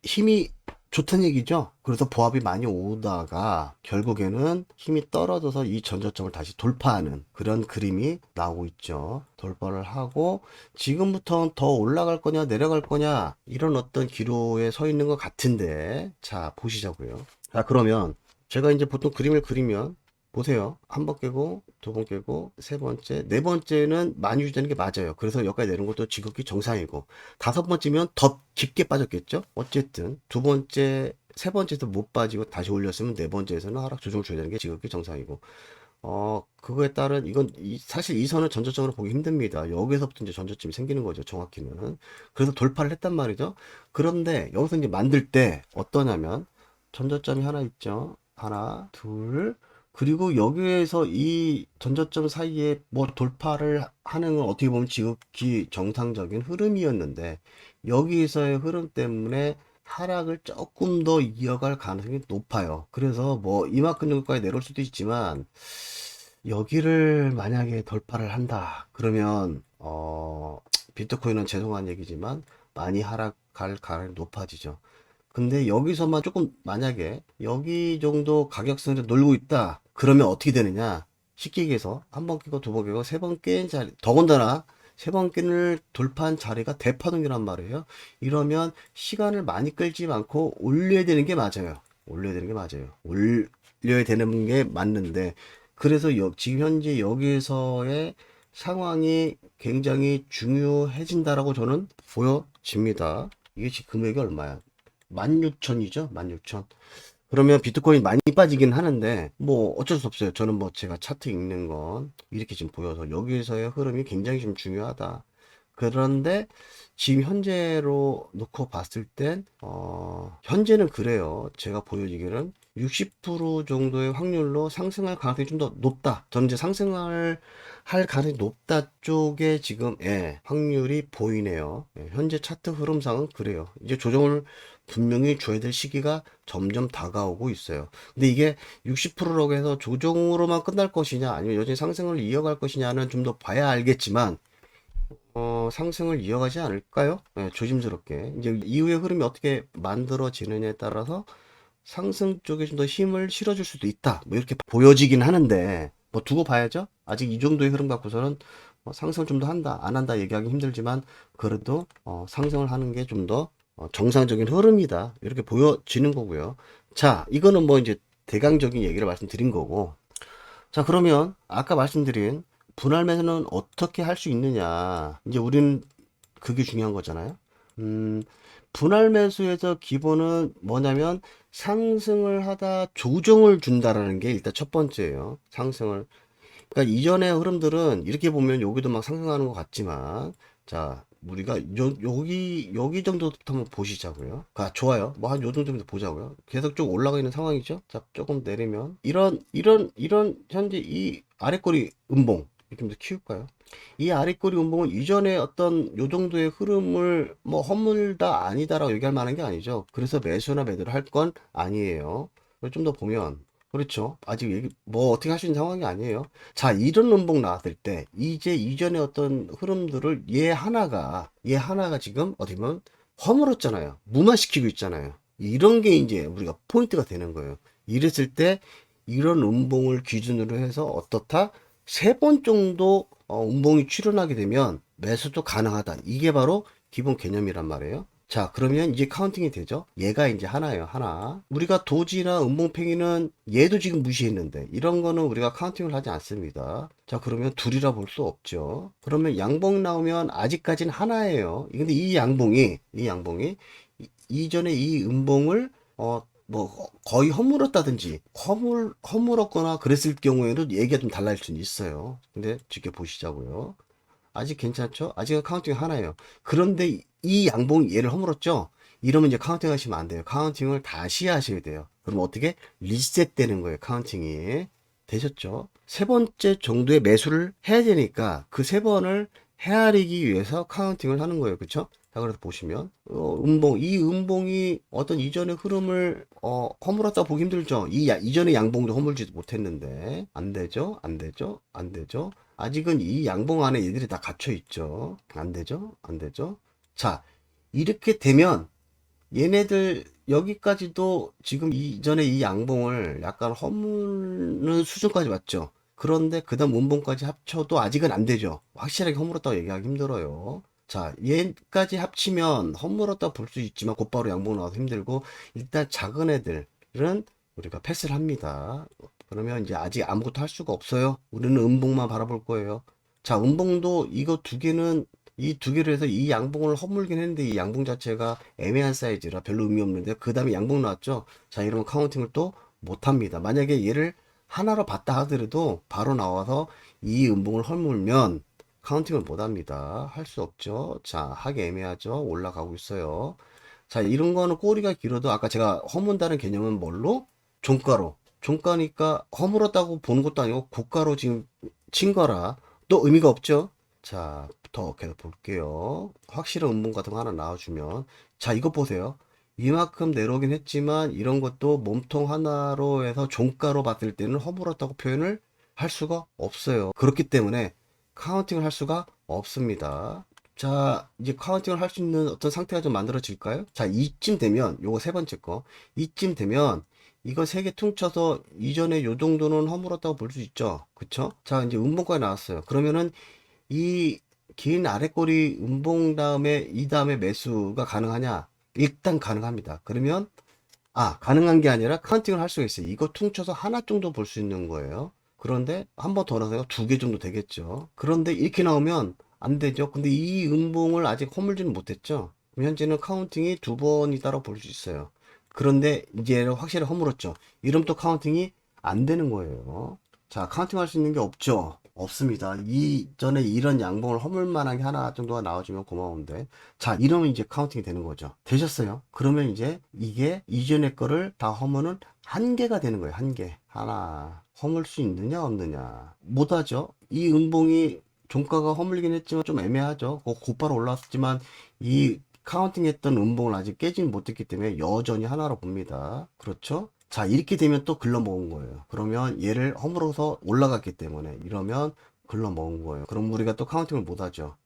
A: 힘이 좋다는 얘기죠. 그래서 보합이 많이 오다가 결국에는 힘이 떨어져서 이 전저점을 다시 돌파하는 그런 그림이 나오고 있죠. 돌파를 하고 지금부터 더 올라갈 거냐 내려갈 거냐 이런 어떤 기로에 서 있는 것 같은데, 자 보시자고요. 자, 그러면 제가 이제 보통 그림을 그리면 보세요. 한 번 깨고 두 번 깨고 세 번째 네 번째는 많이 유지되는 게 맞아요. 그래서 여기까지 내는 것도 지극히 정상이고 다섯 번째면 더 깊게 빠졌겠죠. 어쨌든 두 번째 세 번째에서 못 빠지고 다시 올렸으면 네 번째에서는 하락 조정을 줘야 되는 게 지극히 정상이고, 그거에 따른 이건 사실 이 선을 전저점으로 보기 힘듭니다. 여기서부터 이제 전저점이 생기는 거죠. 정확히는. 그래서 돌파를 했단 말이죠. 그런데 여기서 이제 만들 때 어떠냐면 전저점이 하나 있죠. 하나, 둘. 그리고 여기에서 이 전저점 사이에 뭐 돌파를 하는 건 어떻게 보면 지극히 정상적인 흐름이었는데 여기서의 흐름 때문에 하락을 조금 더 이어갈 가능성이 높아요. 그래서 뭐 이만큼 정도까지 내려올 수도 있지만 여기를 만약에 돌파를 한다. 그러면 비트코인은 죄송한 얘기지만 많이 하락할 가능성이 높아지죠. 근데 여기서만 조금 만약에 여기 정도 가격선에 놀고 있다. 그러면 어떻게 되느냐? 쉽게 얘기해서 한 번 끼고 두 번 끼고 세 번 깬 자리, 더군다나 세 번 끈을 돌파한 자리가 대파동이란 말이에요. 이러면 시간을 많이 끌지 않고 올려야 되는 게 맞아요. 올려야 되는 게 맞아요. 올려야 되는 게 맞는데 그래서 지금 현재 여기에서의 상황이 굉장히 중요해진다라고 저는 보여집니다. 이게 지금 금액이 얼마야? 16,000이죠? 16,000. 그러면 비트코인 많이 빠지긴 하는데 뭐 어쩔 수 없어요. 저는 뭐 제가 차트 읽는 건 이렇게 지금 보여서 여기서의 흐름이 굉장히 좀 중요하다. 그런데 지금 현재로 놓고 봤을 땐 현재는 그래요. 제가 보여지기는 60% 정도의 확률로 상승할 가능성이 좀 더 높다. 저는 이제 상승할 할 가능성이 높다 쪽에 지금 확률이 보이네요. 현재 차트 흐름상은 그래요. 이제 조정을 분명히 줘야 될 시기가 점점 다가오고 있어요. 근데 이게 60%라고 해서 조정으로만 끝날 것이냐 아니면 여전히 상승을 이어갈 것이냐는 좀 더 봐야 알겠지만 상승을 이어가지 않을까요? 조심스럽게. 이제 이후의 흐름이 어떻게 만들어지느냐에 따라서 상승 쪽에 좀 더 힘을 실어줄 수도 있다. 뭐 이렇게 보여지긴 하는데, 뭐 두고 봐야죠. 아직 이 정도의 흐름 갖고서는 상승을 좀 더 한다, 안 한다 얘기하기 힘들지만, 그래도 상승을 하는 게 좀 더 정상적인 흐름이다. 이렇게 보여지는 거고요. 자, 이거는 뭐 이제 대강적인 얘기를 말씀드린 거고. 자, 그러면 아까 말씀드린 분할 매수는 어떻게 할 수 있느냐. 이제 우리는 그게 중요한 거잖아요. 음, 분할 매수에서 기본은 뭐냐면 상승을 하다 조정을 준다라는 게 일단 첫 번째예요. 상승을. 그러니까 이전의 흐름들은 이렇게 보면 여기도 막 상승하는 것 같지만 자, 우리가 여기 정도부터 한번 보시자고요. 아, 좋아요. 뭐 한 요 정도부터 보자고요. 계속 쭉 올라가 있는 상황이죠. 자, 조금 내리면 이런 현재 이 아래꼬리 음봉 이렇게 좀 더 키울까요? 이 아랫꼬리 운봉은 이전에 어떤 요 정도의 흐름을 뭐 허물다 아니다라고 얘기할 만한 게 아니죠. 그래서 매수나 매도를 할 건 아니에요. 좀 더 보면 그렇죠. 아직 얘기 뭐 어떻게 할 수 있는 상황이 아니에요. 자, 이런 운봉 나왔을 때 이제 이전에 어떤 흐름들을 얘 하나가 지금 어떻게 보면 허물었잖아요. 무마시키고 있잖아요. 이런 게 이제 우리가 포인트가 되는 거예요. 이랬을 때 이런 운봉을 기준으로 해서 어떻다? 세 번 정도 운봉이 출현하게 되면 매수도 가능하다. 이게 바로 기본 개념이란 말이에요. 자, 그러면 이제 카운팅이 되죠. 얘가 이제 하나예요, 하나. 우리가 도지나 음봉팽이는 얘도 지금 무시했는데 이런 거는 우리가 카운팅을 하지 않습니다. 자, 그러면 둘이라 볼 수 없죠. 그러면 양봉 나오면 아직까지는 하나예요. 근데 이 양봉이 이전에 이 음봉을 뭐 거의 허물었다든지 허물었거나 그랬을 경우에는 얘기가 좀 달라질 수는 있어요. 근데 지켜보시자고요. 아직 괜찮죠? 아직은 카운팅 하나예요. 그런데 이 양봉이 얘를 허물었죠? 이러면 이제 카운팅 하시면 안 돼요. 카운팅을 다시 하셔야 돼요. 그럼 어떻게? 리셋 되는 거예요. 카운팅이. 되셨죠? 세 번째 정도의 매수를 해야 되니까 그 세 번을 헤아리기 위해서 카운팅을 하는 거예요. 그쵸? 자, 그래서 보시면, 이 음봉이 어떤 이전의 흐름을, 허물었다 보기 힘들죠? 이전의 양봉도 허물지도 못했는데, 안 되죠? 안 되죠? 안 되죠? 아직은 이 양봉 안에 얘들이 다 갇혀 있죠? 안 되죠? 안 되죠? 자, 이렇게 되면, 얘네들, 여기까지도 지금 이전에 이 양봉을 약간 허무는 수준까지 왔죠? 그런데 그 다음 음봉까지 합쳐도 아직은 안 되죠? 확실하게 허물었다고 얘기하기 힘들어요. 자, 얘까지 합치면 허물었다 볼 수 있지만 곧바로 양봉 나와서 힘들고 일단 작은 애들은 우리가 패스를 합니다. 그러면 이제 아직 아무것도 할 수가 없어요. 우리는 음봉만 바라볼 거예요. 자, 음봉도 이거 두 개는 이 두 개를 해서 이 양봉을 허물긴 했는데 이 양봉 자체가 애매한 사이즈라 별로 의미 없는데 그 다음에 양봉 나왔죠. 자, 이러면 카운팅을 또 못합니다. 만약에 얘를 하나로 봤다 하더라도 바로 나와서 이 음봉을 허물면 카운팅을 못 합니다. 할 수 없죠. 자, 하기 애매하죠. 올라가고 있어요. 자, 이런 거는 꼬리가 길어도 아까 제가 허문다는 개념은 뭘로? 종가로. 종가니까 허물었다고 보는 것도 아니고 고가로 지금 친 거라 또 의미가 없죠. 자, 더 계속 볼게요. 확실한 음봉 같은 거 하나 나와주면. 자, 이거 보세요. 이만큼 내려오긴 했지만 이런 것도 몸통 하나로 해서 종가로 봤을 때는 허물었다고 표현을 할 수가 없어요. 그렇기 때문에 카운팅을 할 수가 없습니다. 자, 이제 카운팅을 할 수 있는 어떤 상태가 좀 만들어질까요? 자, 이쯤 되면, 요거 세 번째 거. 이쯤 되면, 이거 세 개 퉁쳐서 이전에 요 정도는 허물었다고 볼 수 있죠. 그쵸? 자, 이제 음봉까지 나왔어요. 그러면은, 이 긴 아랫꼬리 음봉 다음에, 이 다음에 매수가 가능하냐? 일단 가능합니다. 그러면, 가능한 게 아니라 카운팅을 할 수가 있어요. 이거 퉁쳐서 하나 정도 볼 수 있는 거예요. 그런데 한 번 더 나서요. 두 개 정도 되겠죠. 그런데 이렇게 나오면 안 되죠. 근데 이 음봉을 아직 허물지는 못했죠. 현재는 카운팅이 두 번이 따라 볼 수 있어요. 그런데 이제 확실히 허물었죠. 이러면 또 카운팅이 안 되는 거예요. 자, 카운팅 할 수 있는 게 없죠. 없습니다. 이전에 이런 양봉을 허물 만한 게 하나 정도가 나와주면 고마운데. 자, 이러면 이제 카운팅이 되는 거죠. 되셨어요? 그러면 이제 이게 이전의 거를 다 허무는 한 개가 되는 거예요. 한 개. 하나. 허물 수 있느냐, 없느냐. 못하죠. 이 음봉이 종가가 허물리긴 했지만 좀 애매하죠. 곧바로 올라왔지만 이 카운팅 했던 음봉을 아직 깨지는 못했기 때문에 여전히 하나로 봅니다. 그렇죠? 자, 이렇게 되면 또 글러먹은 거예요. 그러면 얘를 허물어서 올라갔기 때문에 이러면 글러먹은 거예요. 그럼 우리가 또 카운팅을 못하죠.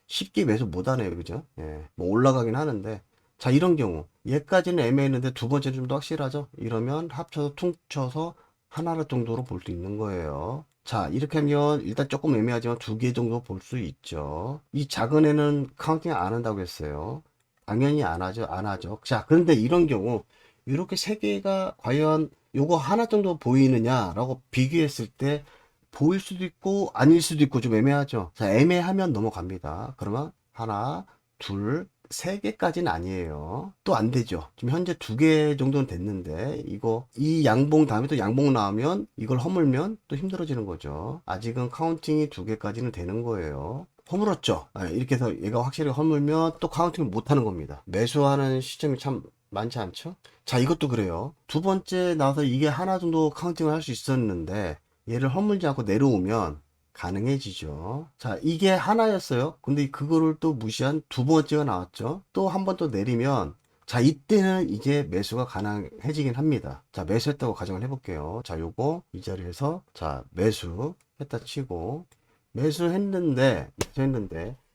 A: 쉽게 매수 못하네요. 그죠? 예, 뭐 올라가긴 하는데. 자, 이런 경우 얘까지는 애매했는데 두 번째 좀 더 확실하죠. 이러면 합쳐서 퉁쳐서 하나 정도로 볼 수 있는 거예요. 자, 이렇게 하면 일단 조금 애매하지만 두 개 정도 볼 수 있죠. 이 작은 애는 카운팅 안 한다고 했어요. 당연히 안 하죠. 안 하죠. 자, 그런데 이런 경우 이렇게 세 개가 과연 요거 하나 정도 보이느냐라고 비교했을 때 보일 수도 있고 아닐 수도 있고 좀 애매하죠. 자, 애매하면 넘어갑니다. 그러면 하나, 둘, 세 개까지는 아니에요. 또 안 되죠. 지금 현재 두 개 정도는 됐는데 이거 이 양봉 다음에 또 양봉 나오면 이걸 허물면 또 힘들어지는 거죠. 아직은 카운팅이 두 개까지는 되는 거예요. 허물었죠. 이렇게 해서 얘가 확실히 허물면 또 카운팅을 못 하는 겁니다. 매수하는 시점이 참 많지 않죠? 자, 이것도 그래요. 두 번째 나와서 이게 하나 정도 카운팅을 할 수 있었는데 얘를 허물지 않고 내려오면 가능해지죠. 자, 이게 하나였어요. 근데 그거를 또 무시한 두 번째가 나왔죠. 또 한 번 또 내리면 자, 이때는 이제 매수가 가능해지긴 합니다. 자, 매수했다고 가정을 해볼게요. 자, 요거 이 자리에서 자, 매수했다 치고 매수했는데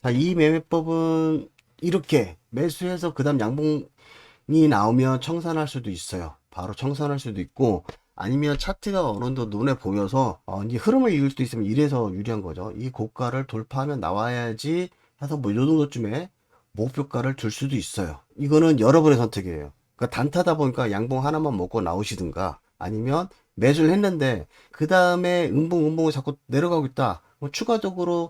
A: 자, 이 매매법은 이렇게 매수해서 그 다음 양봉이 나오면 청산할 수도 있어요. 바로 청산할 수도 있고 아니면 차트가 어느 정도 눈에 보여서 이제 흐름을 이을 수도 있으면 이래서 유리한 거죠. 이 고가를 돌파하면 나와야지 해서 뭐 요 정도쯤에 목표가를 둘 수도 있어요. 이거는 여러분의 선택이에요. 그러니까 단타다 보니까 양봉 하나만 먹고 나오시든가 아니면 매수를 했는데 그 다음에 음봉을 자꾸 내려가고 있다. 뭐 추가적으로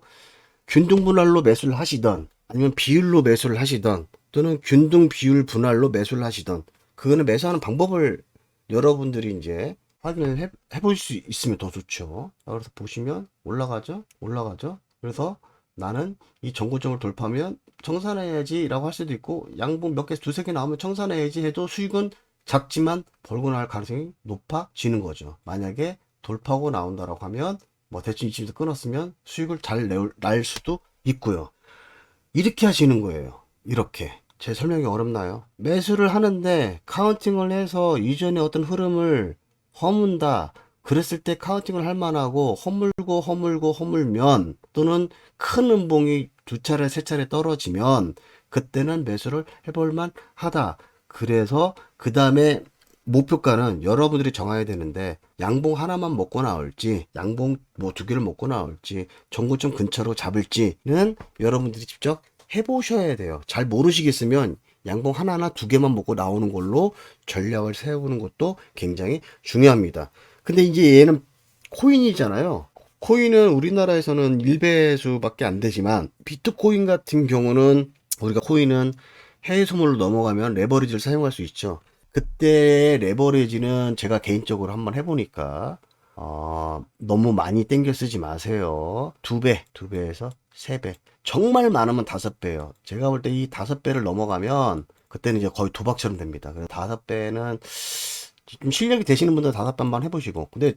A: 균등 분할로 매수를 하시던 아니면 비율로 매수를 하시던 또는 균등 비율 분할로 매수를 하시던 그거는 매수하는 방법을 여러분들이 이제 확인을 해볼 수 있으면 더 좋죠. 그래서 보시면 올라가죠. 그래서 나는 이 전고점을 돌파하면 청산해야지 라고 할 수도 있고 양봉 몇 개 두세 개 나오면 청산해야지 해도 수익은 작지만 벌고 나올 가능성이 높아지는 거죠. 만약에 돌파하고 나온다라고 하면 뭐 대충 이쯤에서 끊었으면 수익을 잘 날 수도 있고요. 이렇게 하시는 거예요. 이렇게. 제 설명이 어렵나요? 매수를 하는데 카운팅을 해서 이전에 어떤 흐름을 허문다. 그랬을 때 카운팅을 할 만하고 허물면 또는 큰 음봉이 두 차례 세 차례 떨어지면 그때는 매수를 해볼 만하다. 그래서 그 다음에 목표가는 여러분들이 정해야 되는데 양봉 하나만 먹고 나올지 양봉 뭐 두 개를 먹고 나올지 전고점 근처로 잡을지는 여러분들이 직접 해보셔야 돼요. 잘 모르시겠으면 양봉 하나나 두 개만 먹고 나오는 걸로 전략을 세우는 것도 굉장히 중요합니다. 근데 이제 얘는 코인이잖아요. 코인은 우리나라에서는 1배수밖에 안 되지만 비트코인 같은 경우는 우리가 코인은 해외 소물로 넘어가면 레버리지를 사용할 수 있죠. 그때 레버리지는 제가 개인적으로 한번 해보니까 너무 많이 땡겨 쓰지 마세요. 2배에서 3배. 정말 많으면 5배요. 제가 볼 때 이 5배를 넘어가면 그때는 이제 거의 도박처럼 됩니다. 그래서 5배는 좀 실력이 되시는 분들 5배 한번 해보시고. 근데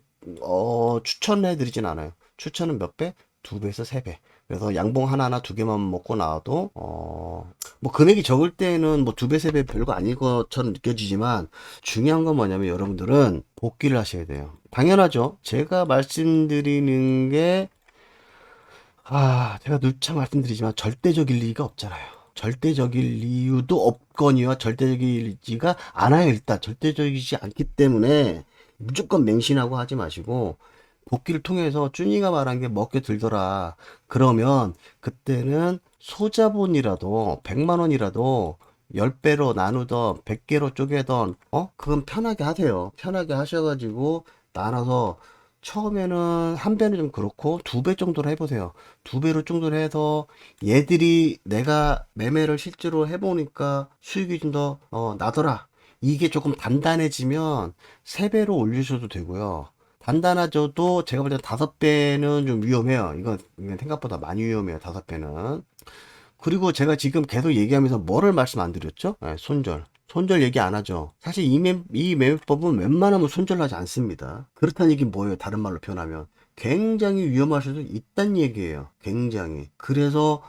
A: 추천해드리진 않아요. 추천은 몇 배? 2배에서 3배. 그래서 양봉 하나나 2개만 먹고 나와도 뭐 금액이 적을 때는 뭐 2배, 3배 별거 아닌 것처럼 느껴지지만 중요한 건 뭐냐면 여러분들은 복귀를 하셔야 돼요. 당연하죠. 제가 말씀드리는 게 제가 누차 말씀드리지만 절대적일 리가 없잖아요. 절대적일 이유도 없거니와 절대적이지가 않아요. 일단 절대적이지 않기 때문에 무조건 맹신하고 하지 마시고 복귀를 통해서 쭈니가 말한 게 먹게 들더라. 그러면 그때는 소자본이라도 100만 원이라도 10배로 나누던 100개로 쪼개던 그건 편하게 하세요. 편하게 하셔가지고 나눠서 처음에는 한 배는 좀 그렇고 2배 정도로 해보세요. 2배로 정도로 해서 얘들이 내가 매매를 실제로 해보니까 수익이 좀 더 나더라. 이게 조금 단단해지면 3배로 올리셔도 되고요. 단단하셔도 제가 볼 때 5배는 좀 위험해요. 이건 생각보다 많이 위험해요. 5배는. 그리고 제가 지금 계속 얘기하면서 뭐를 말씀 안 드렸죠? 손절. 손절 얘기 안 하죠. 사실 이 매매법은 웬만하면 손절하지 않습니다. 그렇다는 얘기 뭐예요? 다른 말로 표현하면. 굉장히 위험할 수도 있다는 얘기예요. 굉장히. 그래서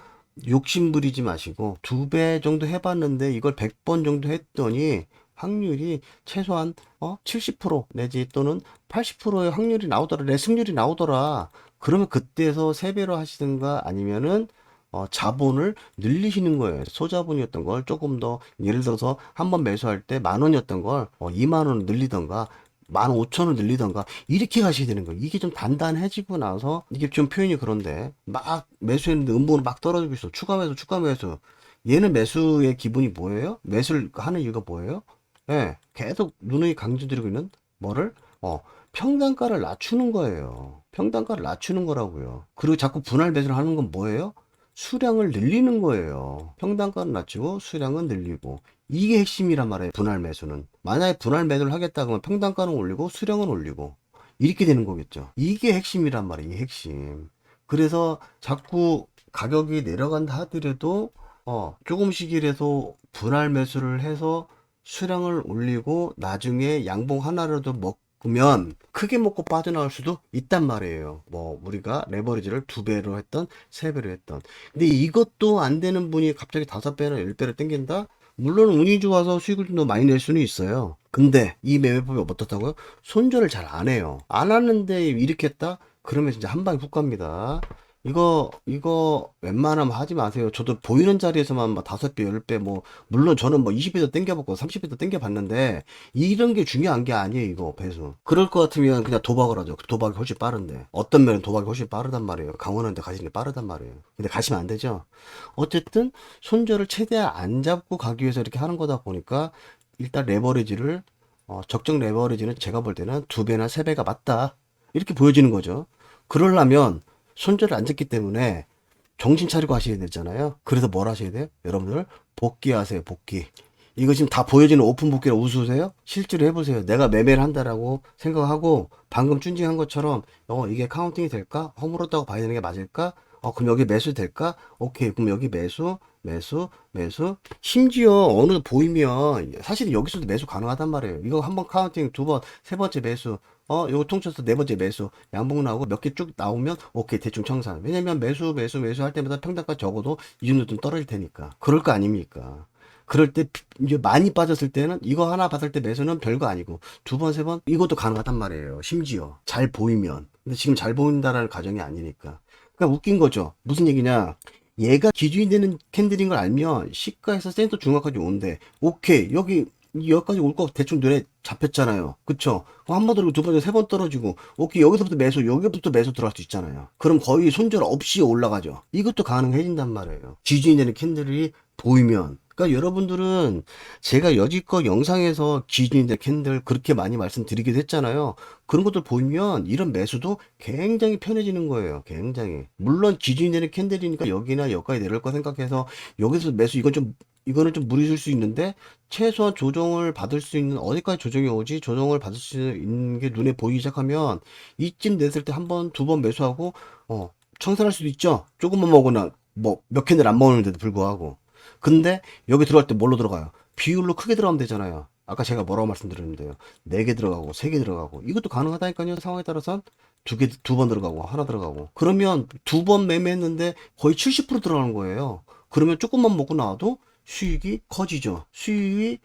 A: 욕심 부리지 마시고 2배 정도 해봤는데 이걸 100번 정도 했더니 확률이 최소한 70% 내지 또는 80%의 확률이 나오더라. 내 승률이 나오더라. 그러면 그때서 3배로 하시든가 아니면은 자본을 늘리시는 거예요. 소자본이었던 걸 조금 더 예를 들어서 한번 매수할 때 10,000원이었던 걸 20,000원 늘리던가 15,000원 늘리던가 이렇게 가셔야 되는 거예요. 이게 좀 단단해지고 나서 이게 좀 표현이 그런데 막 매수했는데 음봉으로 막 떨어지고 있어. 추가 매수 추가 매수. 얘는 매수의 기분이 뭐예요? 매수를 하는 이유가 뭐예요? 예, 계속 누누이 강조드리고 있는 뭐를? 평단가를 낮추는 거예요. 평단가를 낮추는 거라고요. 그리고 자꾸 분할 매수를 하는 건 뭐예요? 수량을 늘리는 거예요. 평단가는 낮추고 수량은 늘리고. 이게 핵심이란 말이에요. 분할 매수는. 만약에 분할 매수를 하겠다 그러면 평단가는 올리고 수량은 올리고. 이렇게 되는 거겠죠. 이게 핵심이란 말이에요. 이 핵심. 그래서 자꾸 가격이 내려간다 하더라도 조금씩이라도 분할 매수를 해서 수량을 올리고 나중에 양봉 하나라도 먹으면 크게 먹고 빠져나올 수도 있단 말이에요. 뭐 우리가 레버리지를 2배로 했던 3배로 했던. 근데 이것도 안 되는 분이 갑자기 5배나 10배를 땡긴다? 물론 운이 좋아서 수익을 좀 더 많이 낼 수는 있어요. 근데 이 매매법이 어떻다고요? 손절을 잘 안 해요. 안 하는데 이렇게 했다? 그러면 진짜 한 방에 훅 갑니다. 이거 웬만하면 하지 마세요. 저도 보이는 자리에서만 막 5배, 10배, 뭐, 물론 저는 뭐 20배도 땡겨봤고 30배도 땡겨봤는데, 이런 게 중요한 게 아니에요, 이거, 배수. 그럴 것 같으면 그냥 도박을 하죠. 도박이 훨씬 빠른데. 어떤 면은 도박이 훨씬 빠르단 말이에요. 강원한테 가시는 게 빠르단 말이에요. 근데 가시면 안 되죠. 어쨌든, 손절을 최대한 안 잡고 가기 위해서 이렇게 하는 거다 보니까, 일단 레버리지를, 적정 레버리지는 제가 볼 때는 2배나 3배가 맞다. 이렇게 보여지는 거죠. 그러려면, 손절을 안 잡기 때문에 정신 차리고 하셔야 되잖아요. 그래서 뭘 하셔야 돼요? 여러분들 복귀하세요. 복귀. 이거 지금 다 보여지는 오픈 복귀라 웃으세요? 실제로 해보세요. 내가 매매를 한다라고 생각하고 방금 쭌징한 것처럼 이게 카운팅이 될까? 허물었다고 봐야 되는 게 맞을까? 그럼 여기 매수 될까? 오케이. 그럼 여기 매수, 매수, 매수. 심지어 어느 보이면 사실 여기서도 매수 가능하단 말이에요. 이거 한번 카운팅 2번, 3번째 매수. 요거 통째서 4번째 매수. 양봉 나오고 몇 개 쭉 나오면 오케이. 대충 청산. 왜냐면 매수 할 때마다 평단가 적어도 이 정도 좀 떨어질 테니까. 그럴 거 아닙니까? 그럴 때 이제 많이 빠졌을 때는 이거 하나 봤을 때 매수는 별거 아니고 2번, 3번 이것도 가능하단 말이에요. 심지어 잘 보이면. 근데 지금 잘 보인다라는 가정이 아니니까. 그러니까 웃긴 거죠. 무슨 얘기냐? 얘가 기준이 되는 캔들인 걸 알면 시가에서 센터 중앙까지 온대. 오케이. 여기까지 올 거 대충 눈에 잡혔잖아요. 그쵸? 한 번 떨어지고 2번, 3번 떨어지고 오케이. 여기서부터 매수, 여기부터 매수 들어갈 수 있잖아요. 그럼 거의 손절 없이 올라가죠. 이것도 가능해진단 말이에요. 기준이 되는 캔들이 보이면. 그러니까 여러분들은 제가 여지껏 영상에서 기준이 된 캔들 그렇게 많이 말씀드리기도 했잖아요. 그런 것들 보면 이런 매수도 굉장히 편해지는 거예요. 굉장히. 물론 기준이 되는 캔들이니까 여기나 여기까지 내려올 거 생각해서 여기서 매수 이거는 좀 무리일 수 있는데 최소한 조정을 받을 수 있는 어디까지 조정이 오지 조정을 받을 수 있는 게 눈에 보이기 시작하면 이쯤 됐을 때 한 번, 2번 매수하고 청산할 수도 있죠. 조금만 먹거나 뭐 몇 캔들 안 먹는데도 불구하고. 근데 여기 들어갈 때 뭘로 들어가요? 비율로 크게 들어가면 되잖아요. 아까 제가 뭐라고 말씀드렸는데요. 4개 들어가고 3개 들어가고 이것도 가능하다니까요. 상황에 따라서는 2번 들어가고 하나 들어가고 그러면 2번 매매했는데 거의 70% 들어가는 거예요. 그러면 조금만 먹고 나와도 수익이 커지죠. 수익이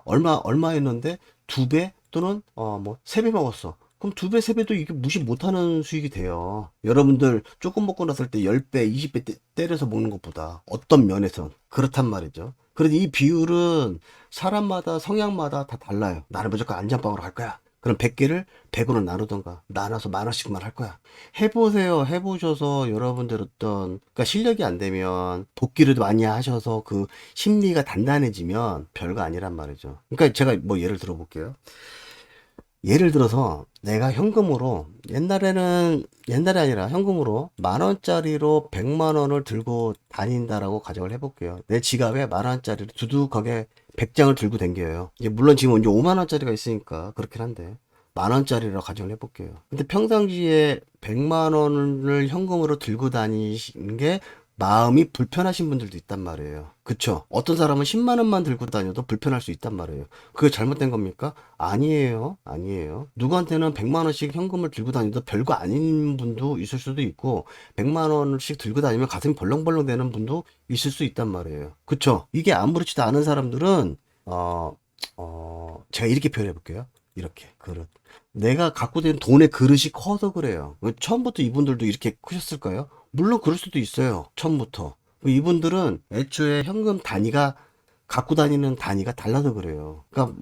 A: 얼마였는데 2배 또는 3배 먹었어. 그럼 2배, 3배도 이게 무시 못하는 수익이 돼요. 여러분들 조금 먹고 났을 때 10배, 20배 때려서 먹는 것보다 어떤 면에선 그렇단 말이죠. 그런데 이 비율은 사람마다 성향마다 다 달라요. 나는 무조건 안전빵으로 할 거야. 그럼 100개를 100으로 나누던가 나눠서 10,000원씩만 할 거야. 해보세요. 해보셔서 여러분들 그러니까 실력이 안 되면 복귀를 많이 하셔서 그 심리가 단단해지면 별거 아니란 말이죠. 그러니까 제가 예를 들어 볼게요. 예를 들어서 내가 현금으로 옛날이 아니라 현금으로 10,000원짜리로 100만 원을 들고 다닌다라고 가정을 해볼게요. 내 지갑에 10,000원짜리를 두둑하게 100장을 들고 다녀요. 이제 물론 지금 이제 50,000원짜리가 있으니까 그렇긴 한데 10,000원짜리라고 가정을 해볼게요. 근데 평상시에 100만 원을 현금으로 들고 다니시는 게 마음이 불편하신 분들도 있단 말이에요. 그쵸? 어떤 사람은 10만 원만 들고 다녀도 불편할 수 있단 말이에요. 그게 잘못된 겁니까? 아니에요. 아니에요. 누구한테는 100만 원씩 현금을 들고 다니도 별거 아닌 분도 있을 수도 있고 100만 원씩 들고 다니면 가슴이 벌렁벌렁 되는 분도 있을 수 있단 말이에요. 그쵸? 이게 아무렇지도 않은 사람들은 제가 이렇게 표현해 볼게요. 이렇게 그릇. 내가 갖고 다니는 돈의 그릇이 커서 그래요. 처음부터 이분들도 이렇게 크셨을까요? 물론 그럴 수도 있어요. 처음부터. 이분들은 애초에 현금 단위가 갖고 다니는 단위가 달라서 그래요. 그러니까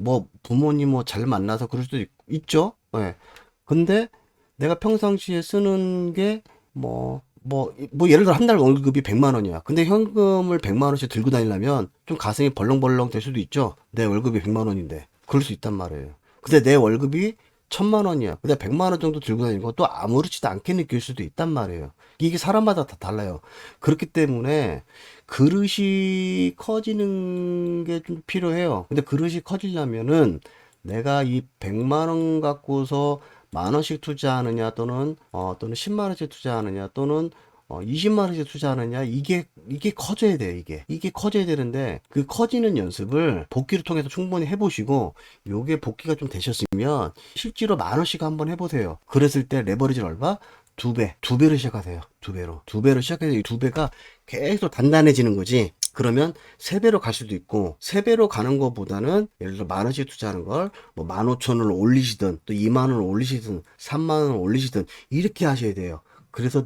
A: 부모님 잘 만나서 그럴 수도 있죠. 예. 근데 내가 평상시에 쓰는 게 예를 들어 한 달 월급이 100만 원이야. 근데 현금을 100만 원씩 들고 다니려면 좀 가슴이 벌렁벌렁 될 수도 있죠. 내 월급이 100만 원인데. 그럴 수 있단 말이에요. 근데 내 월급이 1,000만 원이야. 근데 100만 원 정도 들고 다니는 것도 아무렇지도 않게 느낄 수도 있단 말이에요. 이게 사람마다 다 달라요. 그렇기 때문에 그릇이 커지는 게 좀 필요해요. 근데 그릇이 커지려면은 내가 이 100만 원 갖고서 10,000원씩 투자하느냐 또는 10만 원씩 투자하느냐 또는 20만 원씩 투자하느냐 이게 커져야 돼요. 이게 커져야 되는데 그 커지는 연습을 복귀를 통해서 충분히 해보시고 요게 복귀가 좀 되셨으면 실제로 10,000원씩 한번 해보세요. 그랬을 때 레버리지를 얼마? 2배로 시작하세요. 2배로 시작해서 이 2배가 계속 단단해지는 거지. 그러면 3배로 갈 수도 있고 3배로 가는 것보다는 예를 들어 10,000원씩 투자하는 걸 15,000원을 올리시든 또 20,000원을 올리시든 30,000원을 올리시든 이렇게 하셔야 돼요. 그래서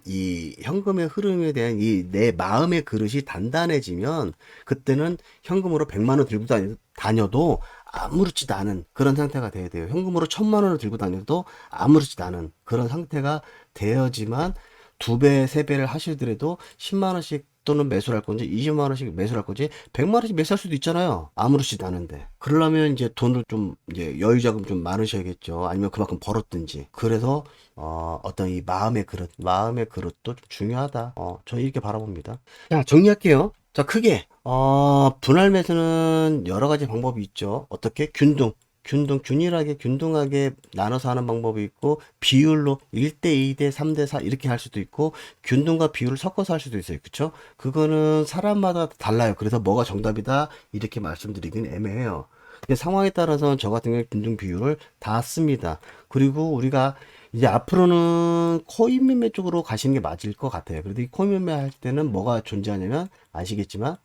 A: 이 현금의 흐름에 대한 내 마음의 그릇이 단단해지면 그때는 현금으로 100만 원 들고 다녀도 아무렇지도 않은 그런 상태가 돼야 돼요. 현금으로 1,000만 원을 들고 다녀도 아무렇지도 않은 그런 상태가 되어야지만 2배, 3배를 하시더라도 10만 원씩 또는 매수를 할 건지 20만 원씩 매수를 할 건지 100만 원씩 매수할 수도 있잖아요. 아무렇지도 않은데. 그러려면 이제 돈을 좀 이제 여유 자금 좀 많으셔야겠죠. 아니면 그만큼 벌었든지. 그래서 어떤 이 마음의 그릇도 좀 중요하다. 저 이렇게 바라봅니다. 자, 정리할게요. 자, 크게 분할 매수는 여러 가지 방법이 있죠. 어떻게? 균등하게 나눠서 하는 방법이 있고, 비율로 1대 2대 3대 4 이렇게 할 수도 있고, 균등과 비율을 섞어서 할 수도 있어요. 그쵸? 그거는 사람마다 달라요. 그래서 뭐가 정답이다? 이렇게 말씀드리긴 애매해요. 근데 상황에 따라서는 저 같은 경우에 균등 비율을 다 씁니다. 그리고 우리가 이제 앞으로는 코인 매매 쪽으로 가시는 게 맞을 것 같아요. 그래도 이 코인 매매 할 때는 뭐가 존재하냐면, 아시겠지만,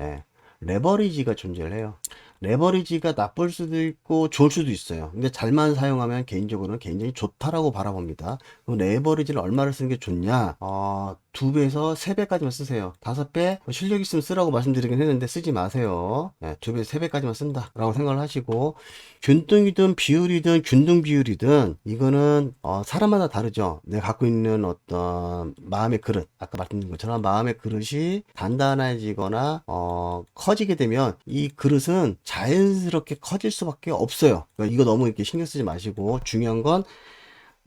A: 레버리지가 존재를 해요. 레버리지가 나쁠 수도 있고 좋을 수도 있어요. 근데 잘만 사용하면 개인적으로는 굉장히 좋다라고 바라봅니다. 그럼 레버리지를 얼마를 쓰는 게 좋냐? 2배에서 3배까지만 쓰세요. 5배 실력 있으면 쓰라고 말씀드리긴 했는데 쓰지 마세요. 2배, 3배까지만 쓴다라고 생각을 하시고, 균등이든 비율이든 균등 비율이든 이거는 사람마다 다르죠. 내가 갖고 있는 어떤 마음의 그릇, 아까 말씀드린 것처럼 마음의 그릇이 단단해지거나 커지게 되면 이 그릇은 자연스럽게 커질 수밖에 없어요. 그러니까 이거 너무 이렇게 신경 쓰지 마시고, 중요한 건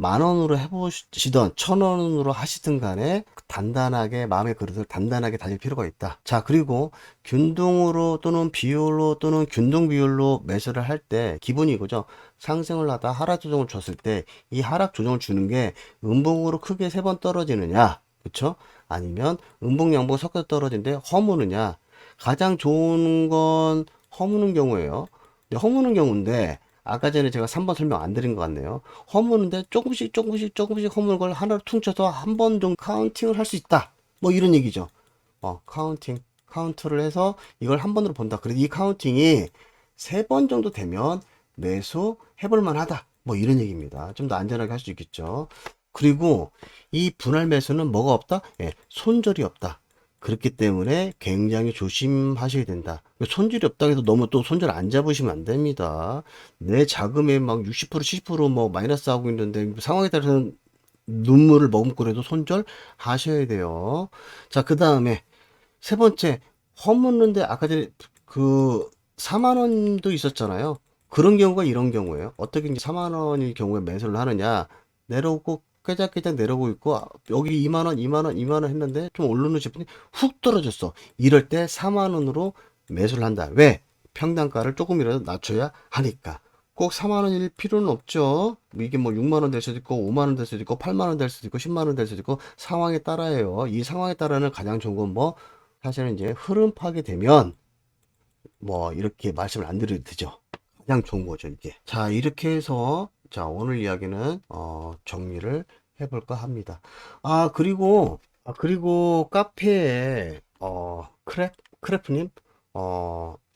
A: 10,000원으로 해보시던 1,000원으로 하시든 간에 단단하게 마음의 그릇을 단단하게 다질 필요가 있다. 자, 그리고 균등으로 또는 비율로 또는 균등 비율로 매수를 할 때 기본이 이거죠. 상승을 하다 하락 조정을 줬을 때 이 하락 조정을 주는 게 음봉으로 크게 3번 떨어지느냐, 그쵸? 아니면 음봉 양봉 섞여 떨어지는데 허무느냐. 가장 좋은 건 허무는 경우예요. 근데 허무는 경우인데 아까 전에 제가 3번 설명 안 드린 것 같네요. 허무는데 조금씩 허무는 걸 하나로 퉁쳐서 한 번 정도 카운팅을 할 수 있다. 뭐 이런 얘기죠. 카운트를 해서 이걸 한 번으로 본다. 그래도 이 카운팅이 3번 정도 되면 매수 해볼 만하다. 뭐 이런 얘기입니다. 좀 더 안전하게 할 수 있겠죠. 그리고 이 분할 매수는 뭐가 없다? 예, 손절이 없다. 그렇기 때문에 굉장히 조심하셔야 된다. 손절이 없다고 해서 너무 또 손절 안 잡으시면 안 됩니다. 내 자금의 막 60%, 70%뭐 마이너스 하고 있는데 상황에 따라서는 눈물을 머금고라도 손절 하셔야 돼요. 자, 그 다음에 세 번째, 허묻는데 아까 전에 그 4만 원도 있었잖아요. 그런 경우가 이런 경우예요. 어떻게 이제 4만 원일 경우에 매수를 하느냐? 내려오고 깨작깨작 내려오고 있고 여기 2만 원, 2만 원, 2만 원 했는데 좀 오르는 싶으니 훅 떨어졌어. 이럴 때 4만 원으로 매수를 한다. 왜? 평단가를 조금이라도 낮춰야 하니까. 꼭 4만 원일 필요는 없죠. 이게 뭐 6만 원 될 수도 있고 5만 원 될 수도 있고 8만 원 될 수도 있고 10만 원 될 수도 있고 상황에 따라예요. 이 상황에 따라는 가장 좋은 건 뭐 사실은 이제 흐름 파괴되면 뭐 이렇게 말씀을 안 드려도 되죠. 가장 좋은 거죠, 이게. 자, 이렇게 해서 자, 오늘 이야기는 정리를 해볼까 합니다. 그리고 카페에 크래프님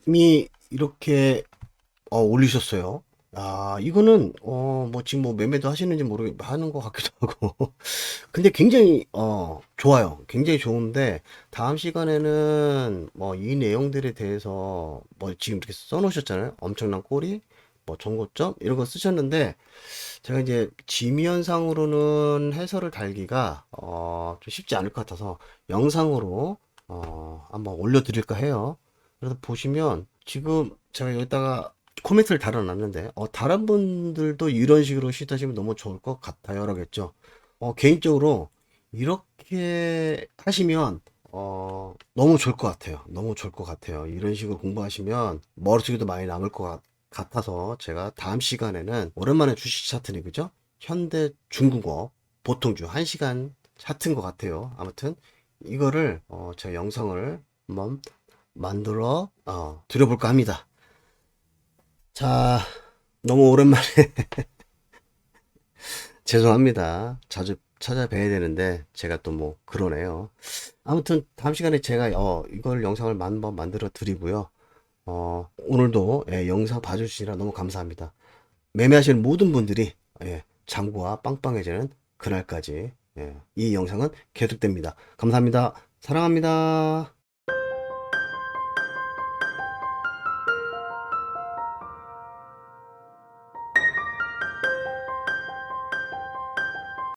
A: 이 이렇게 올리셨어요. 이거는 뭐 지금 뭐 매매도 하시는지 모르겠 하는 것 같기도 하고. 근데 굉장히 좋아요. 굉장히 좋은데 다음 시간에는 뭐 이 내용들에 대해서 뭐 지금 이렇게 써놓으셨잖아요. 엄청난 꼬리, 뭐 정고점 이런 거 쓰셨는데 제가 이제 지면상으로는 해설을 달기가 좀 쉽지 않을 것 같아서 영상으로 한번 올려드릴까 해요. 그래서 보시면 지금 제가 여기다가 코멘트를 달아놨는데 다른 분들도 이런 식으로 시도하시면 너무 좋을 것 같아요 라겠죠. 개인적으로 이렇게 하시면 너무 좋을 것 같아요. 너무 좋을 것 같아요. 이런 식으로 공부하시면 머릿속에도 많이 남을 것 같아서 제가 다음 시간에는 오랜만에 주식 차트네 그죠? 현대중공업 보통주 1시간 차트인 것 같아요. 아무튼 이거를 제가 영상을 한번 만들어 드려볼까 합니다. 자, 너무 오랜만에 죄송합니다. 자주 찾아뵈야 되는데 제가 또 뭐 그러네요. 아무튼 다음 시간에 제가 이걸 영상을 한번 만들어 드리고요. 오늘도 영상 봐주시라 너무 감사합니다. 매매하시는 모든 분들이 장부와 빵빵해지는 그날까지 이 영상은 계속됩니다. 감사합니다. 사랑합니다.